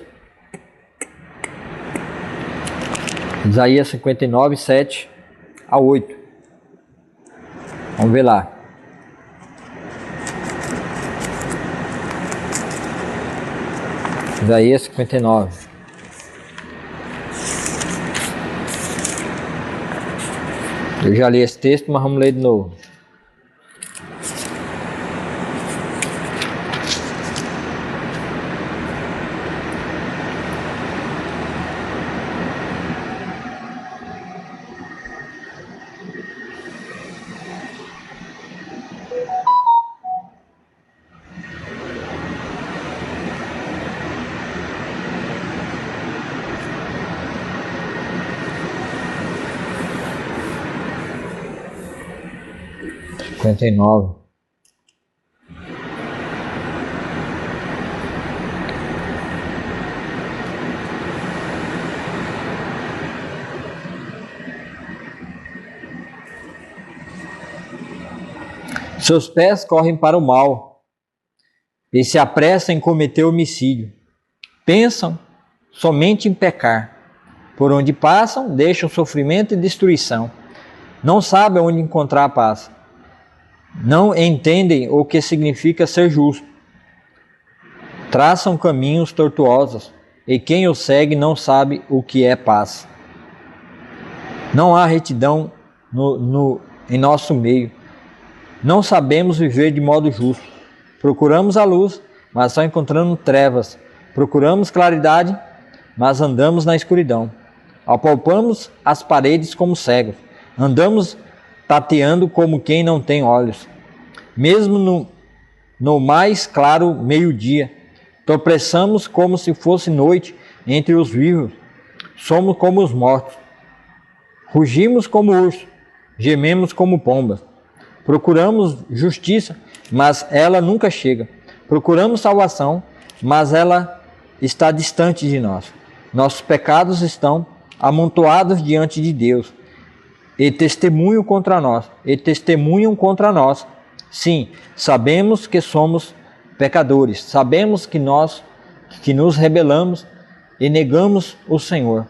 Isaías 59, 7 a 8. Vamos ver lá. Isaías 59. Eu já li esse texto, mas vamos ler de novo. Cinquenta e nove. Seus pés correm para o mal, e se apressam em cometer homicídio. Pensam somente em pecar. Por onde passam, deixam sofrimento e destruição. Não sabem onde encontrar a paz. Não entendem o que significa ser justo. Traçam caminhos tortuosos, e quem os segue não sabe o que é paz. Não há retidão em nosso meio. Não sabemos viver de modo justo. Procuramos a luz, mas só encontramos trevas. Procuramos claridade, mas andamos na escuridão. Apalpamos as paredes como cegos. Andamos tateando como quem não tem olhos. Mesmo no mais claro meio-dia, tropeçamos como se fosse noite entre os vivos. Somos como os mortos. Rugimos como urso, gememos como pombas. Procuramos justiça, mas ela nunca chega. Procuramos salvação, mas ela está distante de nós. Nossos pecados estão amontoados diante de Deus e testemunham contra nós. Sim, sabemos que somos pecadores, sabemos que nos rebelamos e negamos o Senhor.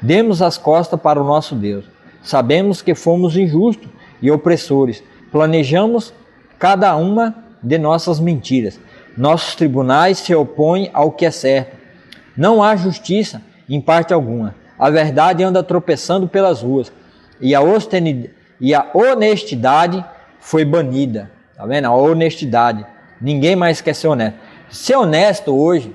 Demos as costas para o nosso Deus. Sabemos que fomos injustos e opressores. Planejamos cada uma de nossas mentiras. Nossos tribunais se opõem ao que é certo. Não há justiça em parte alguma. A verdade anda tropeçando pelas ruas. E a honestidade foi banida. Tá vendo? A honestidade. Ninguém mais quer ser honesto. Ser honesto hoje,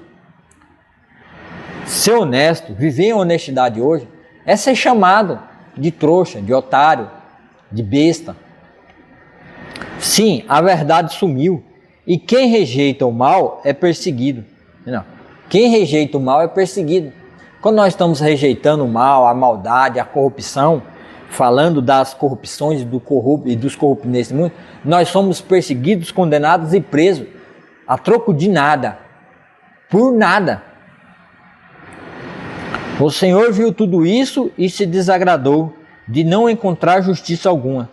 viver em honestidade hoje, é ser chamado de trouxa, de otário, de besta. Sim, a verdade sumiu. E quem rejeita o mal é perseguido. Não. Quem rejeita o mal é perseguido. Quando nós estamos rejeitando o mal, a maldade, a corrupção, falando das corrupções e dos corruptos nesse mundo, nós somos perseguidos, condenados e presos a troco de nada, por nada. O Senhor viu tudo isso e se desagradou de não encontrar justiça alguma.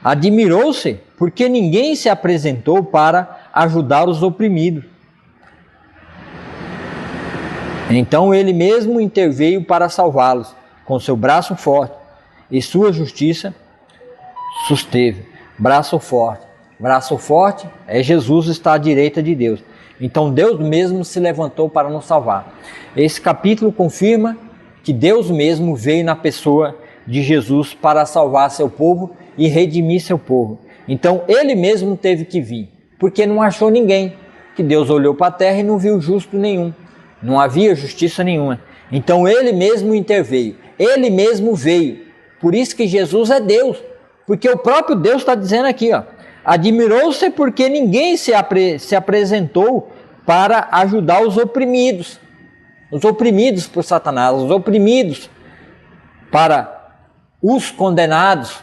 Admirou-se porque ninguém se apresentou para ajudar os oprimidos. Então ele mesmo interveio para salvá-los com seu braço forte, e sua justiça susteve. Braço forte. Braço forte é Jesus está à direita de Deus. Então Deus mesmo se levantou para nos salvar. Esse capítulo confirma que Deus mesmo veio na pessoa de Jesus para salvar seu povo e redimir seu povo. Então ele mesmo teve que vir, porque não achou ninguém. Que Deus olhou para a terra e não viu justo nenhum. Não havia justiça nenhuma. Então ele mesmo interveio. Ele mesmo veio. Por isso que Jesus é Deus. Porque o próprio Deus está dizendo aqui, ó. Admirou-se porque ninguém se apresentou para ajudar os oprimidos. Os oprimidos por Satanás. Os oprimidos para os condenados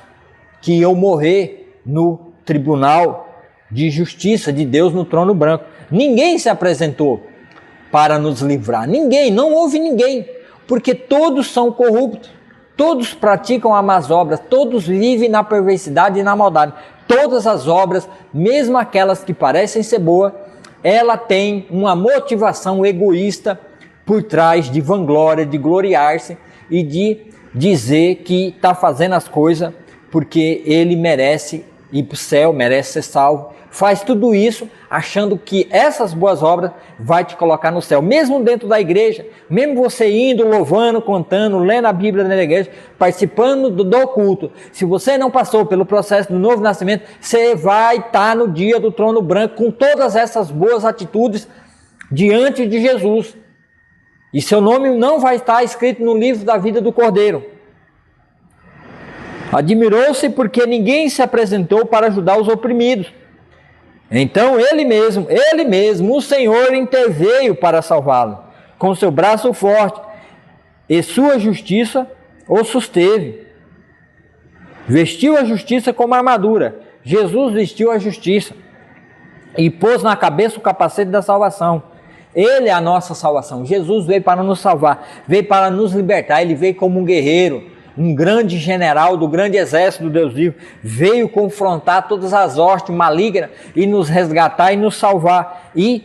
que iam morrer no tribunal de justiça de Deus no trono branco. Ninguém se apresentou para nos livrar. Ninguém, não houve ninguém. Porque todos são corruptos. Todos praticam as más obras. Todos vivem na perversidade e na maldade. Todas as obras, mesmo aquelas que parecem ser boas, ela tem uma motivação egoísta por trás de vanglória, de gloriar-se e de dizer que está fazendo as coisas porque ele merece ir para o céu, merece ser salvo. Faz tudo isso achando que essas boas obras vai te colocar no céu. Mesmo dentro da igreja, mesmo você indo, louvando, contando, lendo a Bíblia na igreja, participando do culto. Se você não passou pelo processo do novo nascimento, você vai estar no dia do trono branco com todas essas boas atitudes diante de Jesus. E seu nome não vai estar escrito no livro da vida do Cordeiro. Admirou-se porque ninguém se apresentou para ajudar os oprimidos. Então ele mesmo, o Senhor interveio para salvá-lo, com seu braço forte, e sua justiça o susteve. Vestiu a justiça como armadura. Jesus vestiu a justiça e pôs na cabeça o capacete da salvação. Ele é a nossa salvação. Jesus veio para nos salvar, veio para nos libertar. Ele veio como um guerreiro, um grande general do grande exército do Deus vivo, veio confrontar todas as hostes malignas e nos resgatar e nos salvar e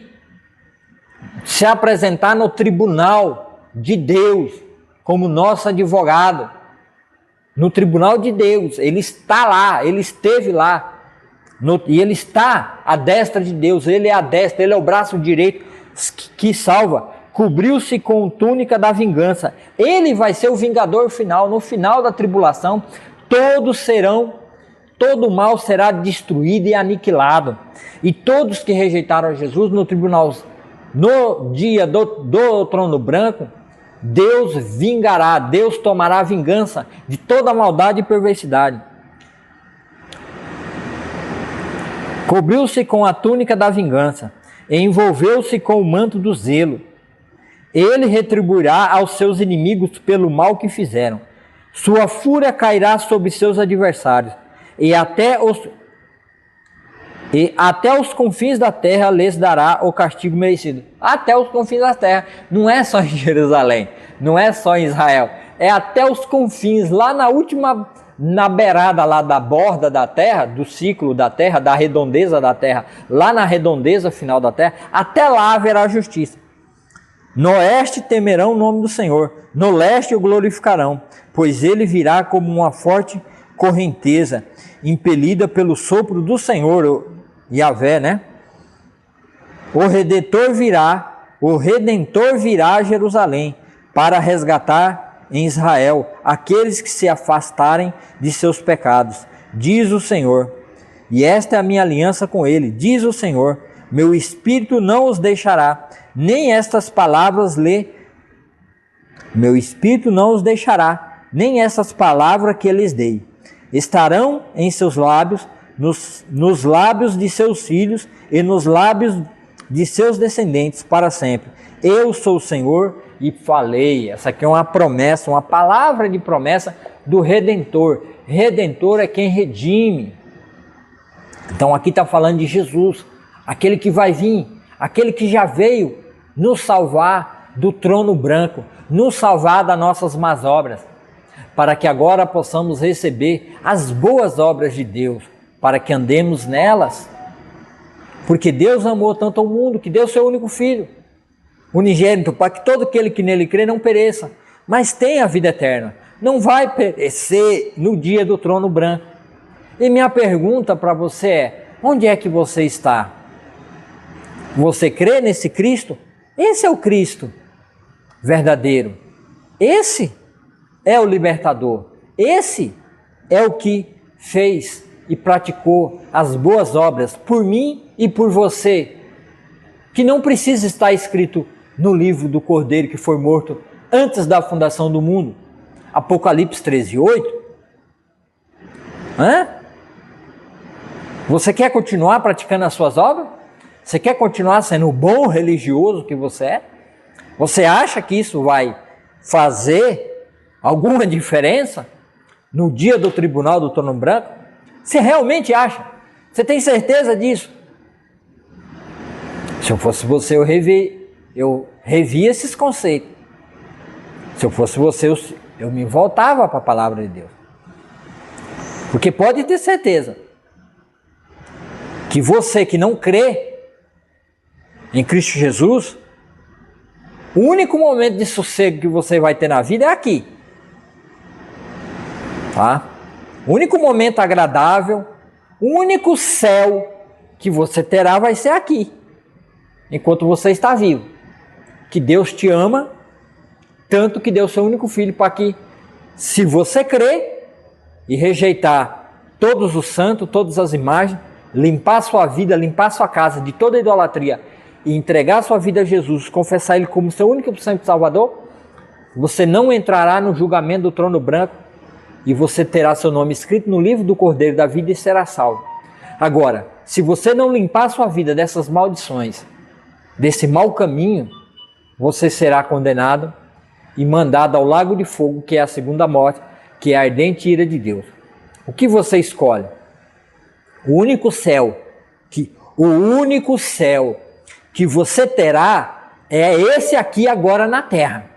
se apresentar no tribunal de Deus como nosso advogado. No tribunal de Deus, ele está lá, ele esteve lá. E ele está à destra de Deus, ele é a destra, ele é o braço direito que salva. Cobriu-se com túnica da vingança. Ele vai ser o vingador final. No final da tribulação, todo o mal será destruído e aniquilado. E todos que rejeitaram Jesus no tribunal, no dia do trono branco, Deus vingará, Deus tomará vingança de toda maldade e perversidade. Cobriu-se com a túnica da vingança, e envolveu-se com o manto do zelo. Ele retribuirá aos seus inimigos pelo mal que fizeram. Sua fúria cairá sobre seus adversários, e até os confins da terra lhes dará o castigo merecido. Até os confins da terra. Não é só em Jerusalém, não é só em Israel. É até os confins, lá na beirada lá da borda da terra, do ciclo da terra, da redondeza da terra, lá na redondeza final da terra, até lá haverá justiça. No oeste temerão o nome do Senhor, no leste o glorificarão, pois ele virá como uma forte correnteza, impelida pelo sopro do Senhor, Yahvé, né? O Redentor virá a Jerusalém para resgatar em Israel aqueles que se afastarem de seus pecados, diz o Senhor. E esta é a minha aliança com ele, diz o Senhor. Meu espírito não os deixará, nem estas palavras que lhes dei. Estarão em seus lábios, nos lábios de seus filhos e nos lábios de seus descendentes para sempre. Eu sou o Senhor e falei. Essa aqui é uma promessa, uma palavra de promessa do Redentor. Redentor é quem redime. Então aqui está falando de Jesus, aquele que vai vir, aquele que já veio nos salvar do trono branco, nos salvar das nossas más obras, para que agora possamos receber as boas obras de Deus, para que andemos nelas. Porque Deus amou tanto ao mundo, que deu seu único Filho, unigênito, para que todo aquele que nele crê não pereça, mas tenha a vida eterna. Não vai perecer no dia do trono branco. E minha pergunta para você é, onde é que você está? Você crê nesse Cristo? Esse é o Cristo verdadeiro. Esse é o libertador. Esse é o que fez e praticou as boas obras por mim e por você, que não precisa estar escrito no livro do Cordeiro que foi morto antes da fundação do mundo. Apocalipse 13:8. Você quer continuar praticando as suas obras? Você quer continuar sendo o bom religioso que você é? Você acha que isso vai fazer alguma diferença no dia do tribunal do trono branco? Você realmente acha? Você tem certeza disso? Se eu fosse você, eu revia esses conceitos. Se eu fosse você, eu me voltava para a palavra de Deus. Porque pode ter certeza que você que não crê em Cristo Jesus, o único momento de sossego que você vai ter na vida é aqui. Tá? O único momento agradável, o único céu que você terá vai ser aqui, enquanto você está vivo. Que Deus te ama, tanto que deu seu único filho para que, se você crer e rejeitar todos os santos, todas as imagens, limpar sua vida, limpar sua casa de toda idolatria e entregar sua vida a Jesus, confessar Ele como seu único e sempre Salvador, você não entrará no julgamento do trono branco e você terá seu nome escrito no livro do Cordeiro da vida e será salvo. Agora, se você não limpar sua vida dessas maldições, desse mau caminho, você será condenado e mandado ao lago de fogo, que é a segunda morte, que é a ardente ira de Deus. O que você escolhe? O único céu que você terá é esse aqui agora na terra.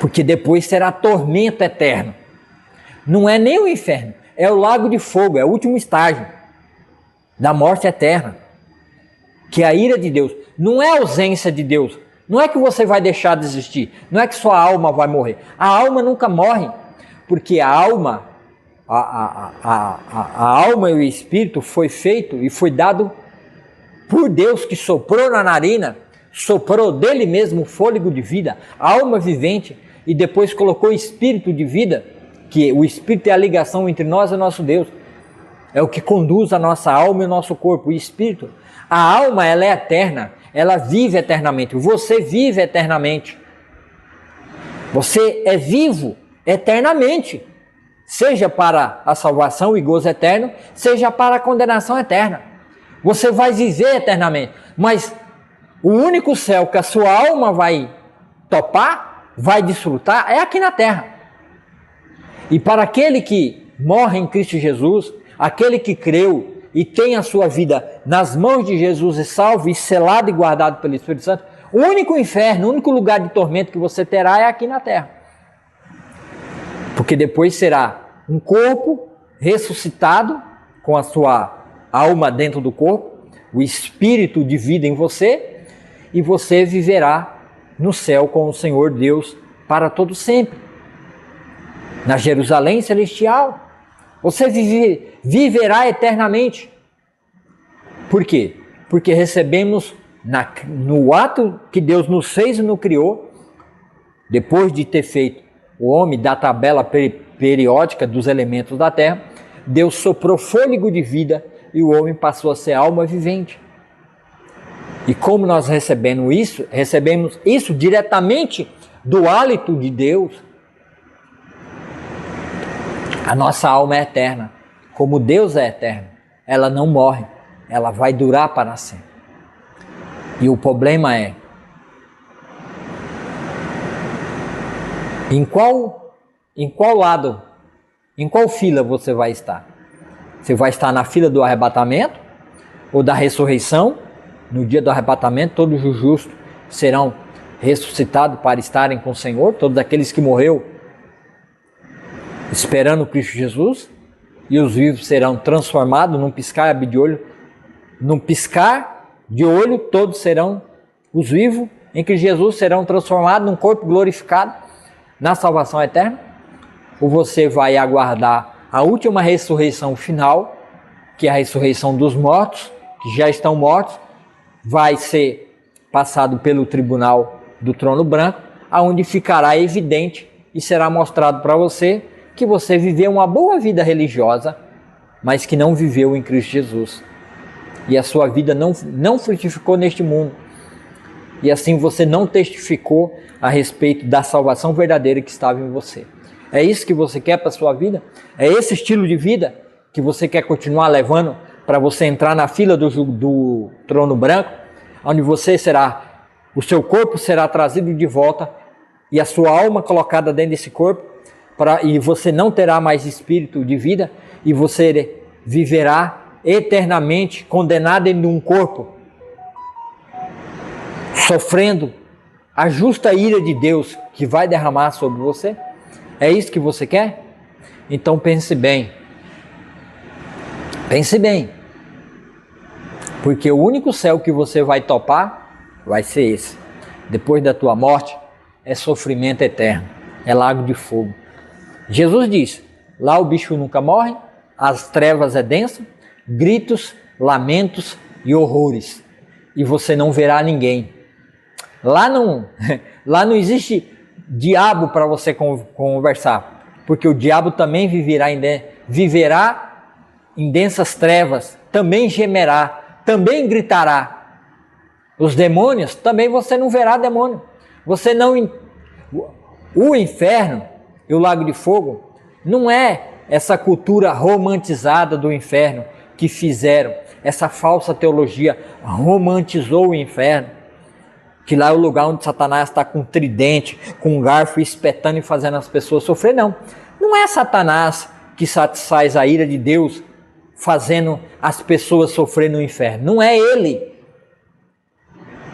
Porque depois será tormento eterno. Não é nem o inferno, é o lago de fogo, é o último estágio da morte eterna, que é a ira de Deus. Não é a ausência de Deus, não é que você vai deixar de existir, não é que sua alma vai morrer. A alma nunca morre, porque a alma, a alma e o espírito foi feito e foi dado por Deus, que soprou na narina, soprou dele mesmo o fôlego de vida, a alma vivente, e depois colocou o espírito de vida, que o espírito é a ligação entre nós e nosso Deus, é o que conduz a nossa alma e o nosso corpo, o espírito. A alma, ela é eterna, ela vive eternamente, você vive eternamente, você é vivo eternamente, seja para a salvação e gozo eterno, seja para a condenação eterna. Você vai viver eternamente, mas o único céu que a sua alma vai topar, vai desfrutar, é aqui na terra. E para aquele que morre em Cristo Jesus, aquele que creu e tem a sua vida nas mãos de Jesus e salvo e selado e guardado pelo Espírito Santo, o único inferno, o único lugar de tormento que você terá é aqui na terra. Porque depois será um corpo ressuscitado com a sua alma dentro do corpo, o espírito de vida em você, e você viverá no céu com o Senhor Deus para todo sempre. Na Jerusalém celestial, você viverá eternamente. Por quê? Porque recebemos no ato que Deus nos fez e nos criou, depois de ter feito o homem da tabela periódica dos elementos da terra, Deus soprou fôlego de vida e o homem passou a ser alma vivente. E como nós recebemos isso diretamente do hálito de Deus, a nossa alma é eterna. Como Deus é eterno, ela não morre, ela vai durar para sempre. E o problema é, em qual lado, em qual fila você vai estar? Você vai estar na fila do arrebatamento ou da ressurreição? No dia do arrebatamento, todos os justos serão ressuscitados para estarem com o Senhor, todos aqueles que morreram esperando Cristo Jesus, e os vivos serão transformados num piscar de olho. Num piscar de olho, todos serão, os vivos em Cristo Jesus serão transformados num corpo glorificado na salvação eterna. Ou você vai aguardar a última ressurreição final, que é a ressurreição dos mortos, que já estão mortos, vai ser passado pelo tribunal do trono branco, aonde ficará evidente e será mostrado para você que você viveu uma boa vida religiosa, mas que não viveu em Cristo Jesus. E a sua vida não frutificou neste mundo. E assim você não testificou a respeito da salvação verdadeira que estava em você. É isso que você quer para a sua vida? É esse estilo de vida que você quer continuar levando para você entrar na fila do trono branco, onde o seu corpo será trazido de volta e a sua alma colocada dentro desse corpo, e você não terá mais espírito de vida, e você viverá eternamente condenado em um corpo, sofrendo a justa ira de Deus que vai derramar sobre você? É isso que você quer? Então pense bem. Pense bem. Porque o único céu que você vai topar vai ser esse. Depois da tua morte é sofrimento eterno, é lago de fogo. Jesus diz, lá o bicho nunca morre, as trevas é densa, gritos, lamentos e horrores. E você não verá ninguém. Lá não existe diabo para você conversar, porque o diabo também viverá em densas trevas, também gemerá, também gritará. Os demônios, também você não verá demônio. O inferno e o lago de fogo não é essa cultura romantizada do inferno que fizeram, essa falsa teologia romantizou o inferno, que lá é o lugar onde Satanás está com um tridente, com um garfo, espetando e fazendo as pessoas sofrer. Não é Satanás que satisfaz a ira de Deus fazendo as pessoas sofrer no inferno, não é ele,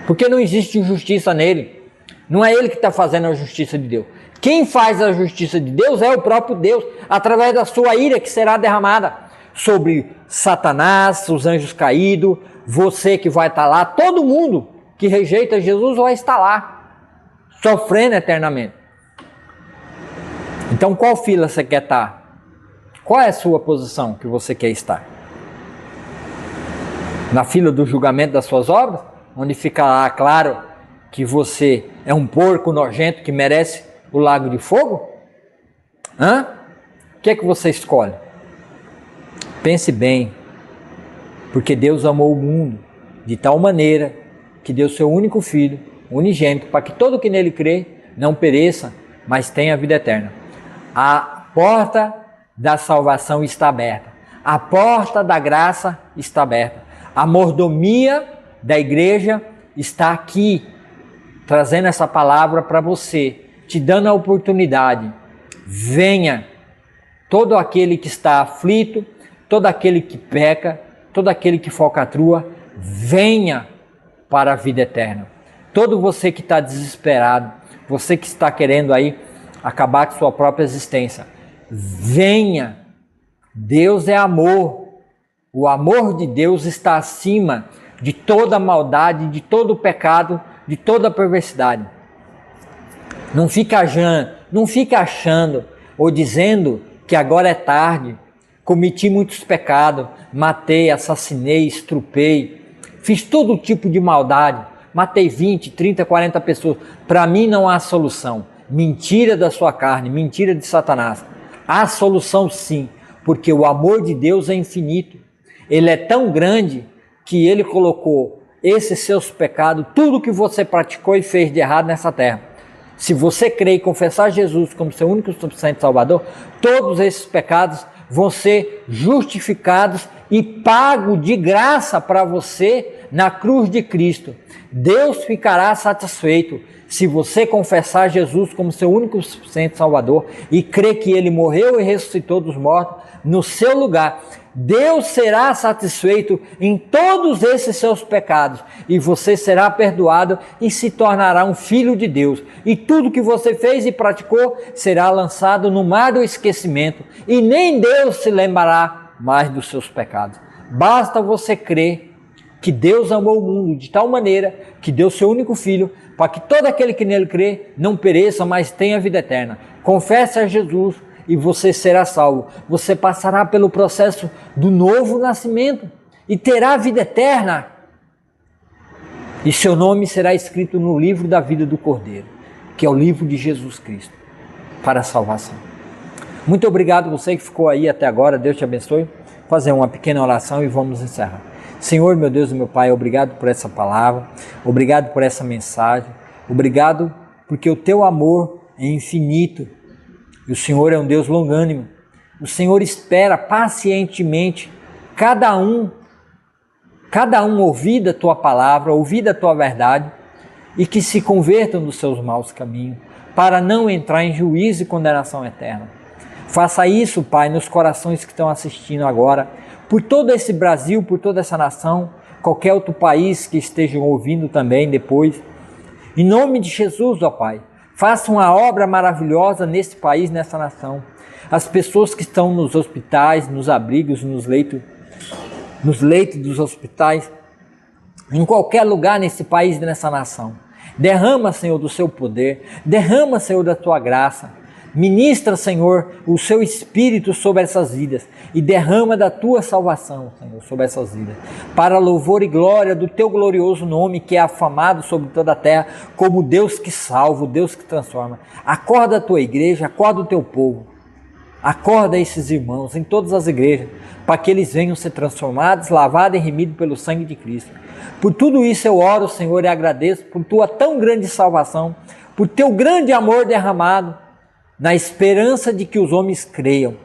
porque não existe justiça nele, não é ele que está fazendo a justiça de Deus. Quem faz a justiça de Deus é o próprio Deus, através da sua ira que será derramada sobre Satanás, os anjos caídos, você que vai estar lá, todo mundo que rejeita Jesus vai estar lá, sofrendo eternamente. Então qual fila você quer estar? Qual é a sua posição que você quer estar? Na fila do julgamento das suas obras? Onde fica lá claro que você é um porco nojento que merece o lago de fogo? O que é que você escolhe? Pense bem, porque Deus amou o mundo de tal maneira que deu seu único filho, unigênito, para que todo que nele crê não pereça, mas tenha vida eterna. A porta da salvação está aberta, a porta da graça está aberta, a mordomia da igreja está aqui, trazendo essa palavra para você, te dando a oportunidade. Venha, todo aquele que está aflito, todo aquele que peca, todo aquele que falcatrua, venha para a vida eterna. Todo você que está desesperado, você que está querendo aí acabar com sua própria existência, venha. Deus é amor. O amor de Deus está acima de toda maldade, de todo pecado, de toda perversidade. Não fica achando ou dizendo que agora é tarde. Cometi muitos pecados, matei, assassinei, estrupei, fiz todo tipo de maldade, matei 20, 30, 40 pessoas. Para mim não há solução. Mentira da sua carne, mentira de Satanás. Há solução sim, porque o amor de Deus é infinito. Ele é tão grande que ele colocou esses seus pecados, tudo que você praticou e fez de errado nessa terra. Se você crer e confessar Jesus como seu único e suficiente Salvador, todos esses pecados vão ser justificados e pagos de graça para você na cruz de Cristo. Deus ficará satisfeito se você confessar Jesus como seu único e suficiente Salvador e crer que Ele morreu e ressuscitou dos mortos no seu lugar. Deus será satisfeito em todos esses seus pecados e você será perdoado e se tornará um filho de Deus. E tudo que você fez e praticou será lançado no mar do esquecimento e nem Deus se lembrará mais dos seus pecados. Basta você crer que Deus amou o mundo de tal maneira que deu seu único filho para que todo aquele que nele crê não pereça, mas tenha vida eterna. Confesse a Jesus e você será salvo. Você passará pelo processo do novo nascimento e terá vida eterna. E seu nome será escrito no livro da vida do Cordeiro, que é o livro de Jesus Cristo, para a salvação. Muito obrigado você que ficou aí até agora. Deus te abençoe. Vou fazer uma pequena oração e vamos encerrar. Senhor, meu Deus e meu Pai, obrigado por essa palavra, obrigado por essa mensagem, obrigado porque o teu amor é infinito. E o Senhor é um Deus longânimo. O Senhor espera pacientemente cada um ouvir a tua palavra, ouvir a tua verdade e que se convertam dos seus maus caminhos para não entrar em juízo e condenação eterna. Faça isso, Pai, nos corações que estão assistindo agora, por todo esse Brasil, por toda essa nação, qualquer outro país que estejam ouvindo também depois. Em nome de Jesus, ó Pai, faça uma obra maravilhosa nesse país, nessa nação. As pessoas que estão nos hospitais, nos abrigos, nos leitos dos hospitais, em qualquer lugar nesse país, nessa nação. Derrama, Senhor, do seu poder, derrama, Senhor, da tua graça. Ministra, Senhor, o seu Espírito sobre essas vidas e derrama da tua salvação, Senhor, sobre essas vidas, para louvor e glória do teu glorioso nome, que é afamado sobre toda a terra como Deus que salva, o Deus que transforma. Acorda a tua igreja, acorda o teu povo, acorda esses irmãos em todas as igrejas, para que eles venham ser transformados, lavados e remidos pelo sangue de Cristo. Por tudo isso eu oro, Senhor, e agradeço por tua tão grande salvação, por teu grande amor derramado, na esperança de que os homens creiam.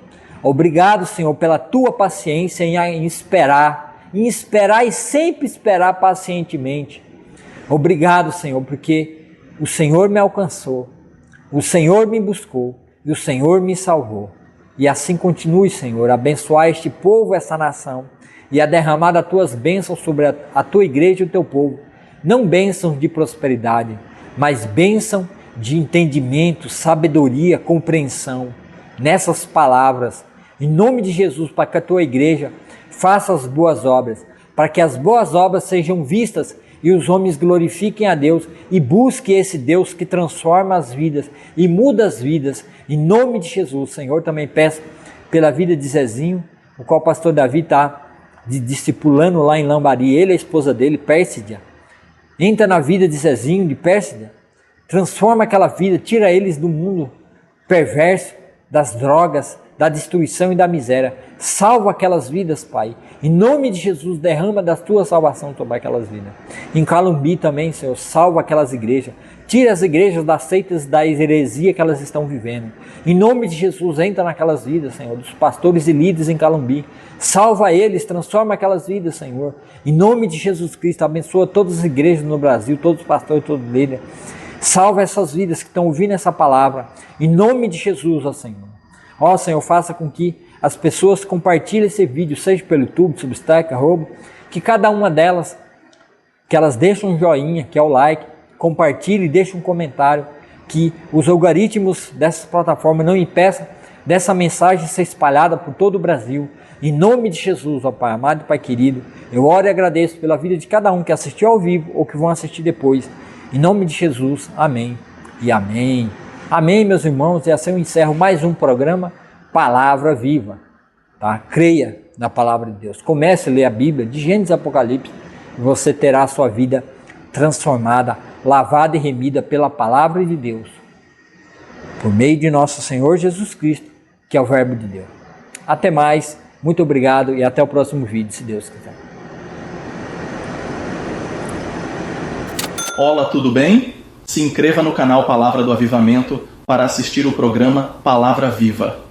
Obrigado, Senhor, pela tua paciência em esperar e sempre esperar pacientemente. Obrigado, Senhor, porque o Senhor me alcançou, o Senhor me buscou e o Senhor me salvou. E assim continue, Senhor, a abençoar este povo, essa nação, e a derramar as tuas bênçãos sobre a tua igreja e o teu povo. Não bênçãos de prosperidade, mas bênção de entendimento, sabedoria, compreensão nessas palavras. Em nome de Jesus, para que a tua igreja faça as boas obras, para que as boas obras sejam vistas e os homens glorifiquem a Deus e busquem esse Deus que transforma as vidas e muda as vidas. Em nome de Jesus, Senhor, também peço pela vida de Zezinho, o qual o pastor Davi está discipulando lá em Lambari, ele e a esposa dele, Pérsida. Entra na vida de Zezinho, de Pérsida, transforma aquela vida, tira eles do mundo perverso, das drogas, da destruição e da miséria. Salva aquelas vidas, Pai. Em nome de Jesus, derrama da tua salvação sobre aquelas vidas. Em Calumbi também, Senhor, salva aquelas igrejas. Tira as igrejas das seitas da heresia que elas estão vivendo. Em nome de Jesus, entra naquelas vidas, Senhor, dos pastores e líderes em Calumbi. Salva eles, transforma aquelas vidas, Senhor. Em nome de Jesus Cristo, abençoa todas as igrejas no Brasil, todos os pastores, todos os líderes. Salva essas vidas que estão ouvindo essa palavra. Em nome de Jesus, ó Senhor. Ó Senhor, faça com que as pessoas compartilhem esse vídeo, seja pelo YouTube, Substack, que cada uma delas, que elas deixem um joinha, que é o like, compartilhe e deixe um comentário, que os algoritmos dessas plataformas não impeçam dessa mensagem ser espalhada por todo o Brasil. Em nome de Jesus, ó Pai amado e Pai querido, eu oro e agradeço pela vida de cada um que assistiu ao vivo ou que vão assistir depois. Em nome de Jesus, amém e amém. Amém, meus irmãos, e assim eu encerro mais um programa Palavra Viva. Tá? Creia na palavra de Deus. Comece a ler a Bíblia, de Gênesis a Apocalipse, e você terá a sua vida transformada, lavada e remida pela palavra de Deus, por meio de nosso Senhor Jesus Cristo, que é o Verbo de Deus. Até mais, muito obrigado e até o próximo vídeo, se Deus quiser. Olá, tudo bem? Se inscreva no canal Palavra do Avivamento para assistir o programa Palavra Viva.